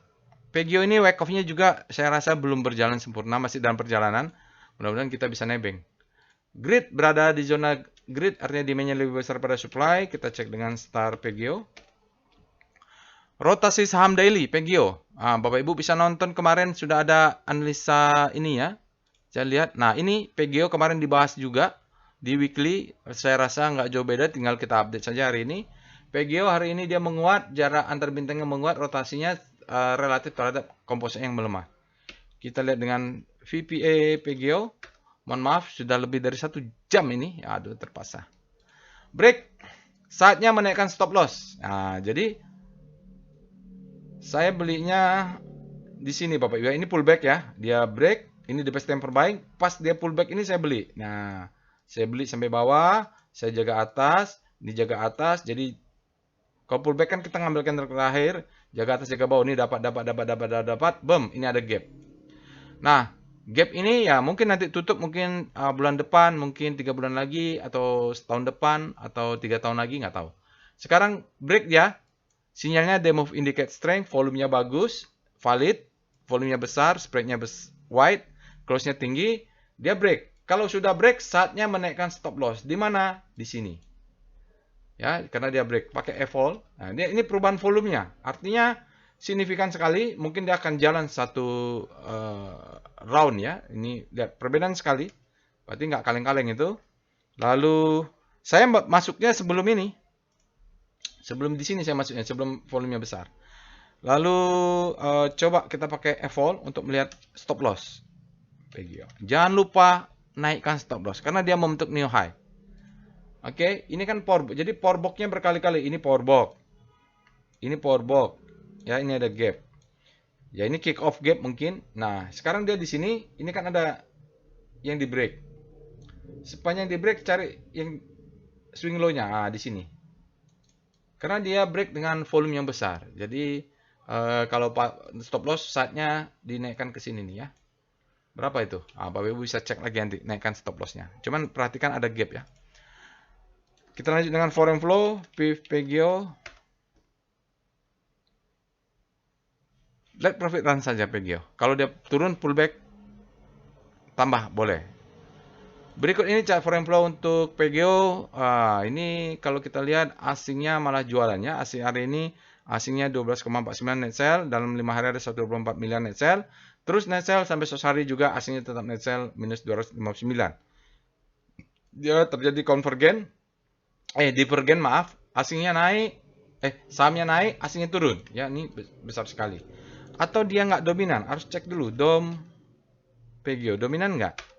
S1: Pegio ini wake off-nya juga saya rasa belum berjalan sempurna, masih dalam perjalanan. Mudah-mudahan kita bisa nebeng. Grid berada di zona grid, artinya demand-nya lebih besar pada supply. Kita cek dengan Star Pegio. Rotasi saham daily, Pegio. Bapak Ibu bisa nonton kemarin sudah ada analisa ini ya. Saya lihat, nah ini Pegio kemarin dibahas juga di weekly. Saya rasa nggak jauh beda, tinggal kita update saja hari ini. Pegio hari ini dia menguat, jarak antar bintangnya menguat, rotasinya relatif terhadap komposisi yang melemah. Kita lihat dengan VPA Pegio. Mohon maaf, sudah lebih dari 1 jam ini. Aduh, terpaksa. Break. Saatnya menaikkan stop loss. Nah, jadi saya belinya di sini Bapak Ibu. Ini pullback ya. Dia break. Ini the best time terbaik. Pas dia pullback ini saya beli. Nah, saya beli sampai bawah. Saya jaga atas. Ini jaga atas. Jadi kalau pullback kan kita ngambil candle terakhir. Jaga atas, jaga bawah. Ini dapat. Boom. Ini ada gap. Nah, gap ini ya mungkin nanti tutup mungkin bulan depan. Mungkin 3 bulan lagi. Atau setahun depan. Atau 3 tahun lagi. Nggak tahu. Sekarang break ya. Sinyalnya they move indicate strength, volumenya bagus, valid, volumenya besar, spreadnya wide, close-nya tinggi, dia break. Kalau sudah break, saatnya menaikkan stop loss. Di mana? Di sini. Ya, karena dia break pakai F-fall. Nah, ini perubahan volumenya. Artinya signifikan sekali, mungkin dia akan jalan satu round ya. Ini lihat perbedaan sekali. Berarti nggak kaleng-kaleng itu. Lalu saya masuknya sebelum ini. Sebelum di sini saya masuknya, sebelum volumenya besar. Lalu coba kita pakai F-fall untuk melihat stop loss. Jangan lupa naikkan stop loss karena dia membentuk new high. Oke, ini kan power box. Jadi power box-nya berkali-kali. Ini power box. Ini power box. Ya, ini ada gap. Ya, ini kick off gap mungkin. Nah, sekarang dia di sini, ini kan ada yang di break. Sepanjang di break cari yang swing low-nya. Ah, di sini. Karena dia break dengan volume yang besar. Jadi kalau stop loss saatnya dinaikkan ke sini nih ya. Berapa itu? Bapak Ibu bisa cek lagi nanti naikkan stop lossnya. Cuman perhatikan ada gap ya. Kita lanjut dengan foreign flow, PIF Pegio. Let profit run saja Pegio. Kalau dia turun pullback tambah boleh. Berikut ini chart foreign flow untuk Pegio. Ini kalau kita lihat asingnya malah jualannya. Asing hari ini asingnya 12,49 net sell. Dalam 5 hari ada 124 miliar net sell. Terus net sell sampai sore hari juga asingnya tetap net sell minus 259. Dia terjadi konvergen. Divergen maaf. Asingnya naik. Sahamnya naik, asingnya turun. Ya, ini besar sekali. Atau dia nggak dominan. Harus cek dulu. Pegio dominan nggak?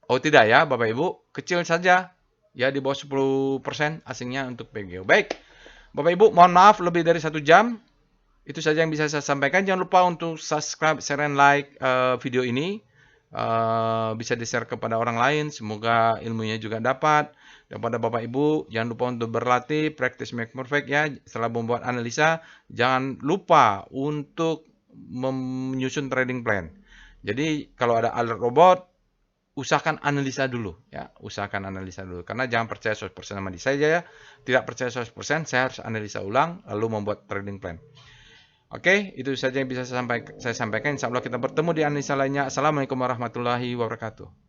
S1: Oh tidak ya Bapak Ibu, kecil saja. Ya di bawah 10% asingnya untuk Pegio. Baik, Bapak Ibu mohon maaf lebih dari 1 jam. Itu saja yang bisa saya sampaikan. Jangan lupa untuk subscribe, share, and like video ini. Bisa di-share kepada orang lain. Semoga ilmunya juga dapat. Dan pada Bapak Ibu, jangan lupa untuk berlatih, practice make perfect ya. Setelah membuat analisa, jangan lupa untuk menyusun trading plan. Jadi kalau ada alert robot, usahakan analisa dulu ya, usahakan analisa dulu karena jangan percaya 100% sama dia. Saya tidak percaya 100%, saya harus analisa ulang lalu membuat trading plan. Oke, itu saja yang bisa saya sampaikan. Insyaallah kita bertemu di analisa lainnya. Assalamualaikum warahmatullahi wabarakatuh.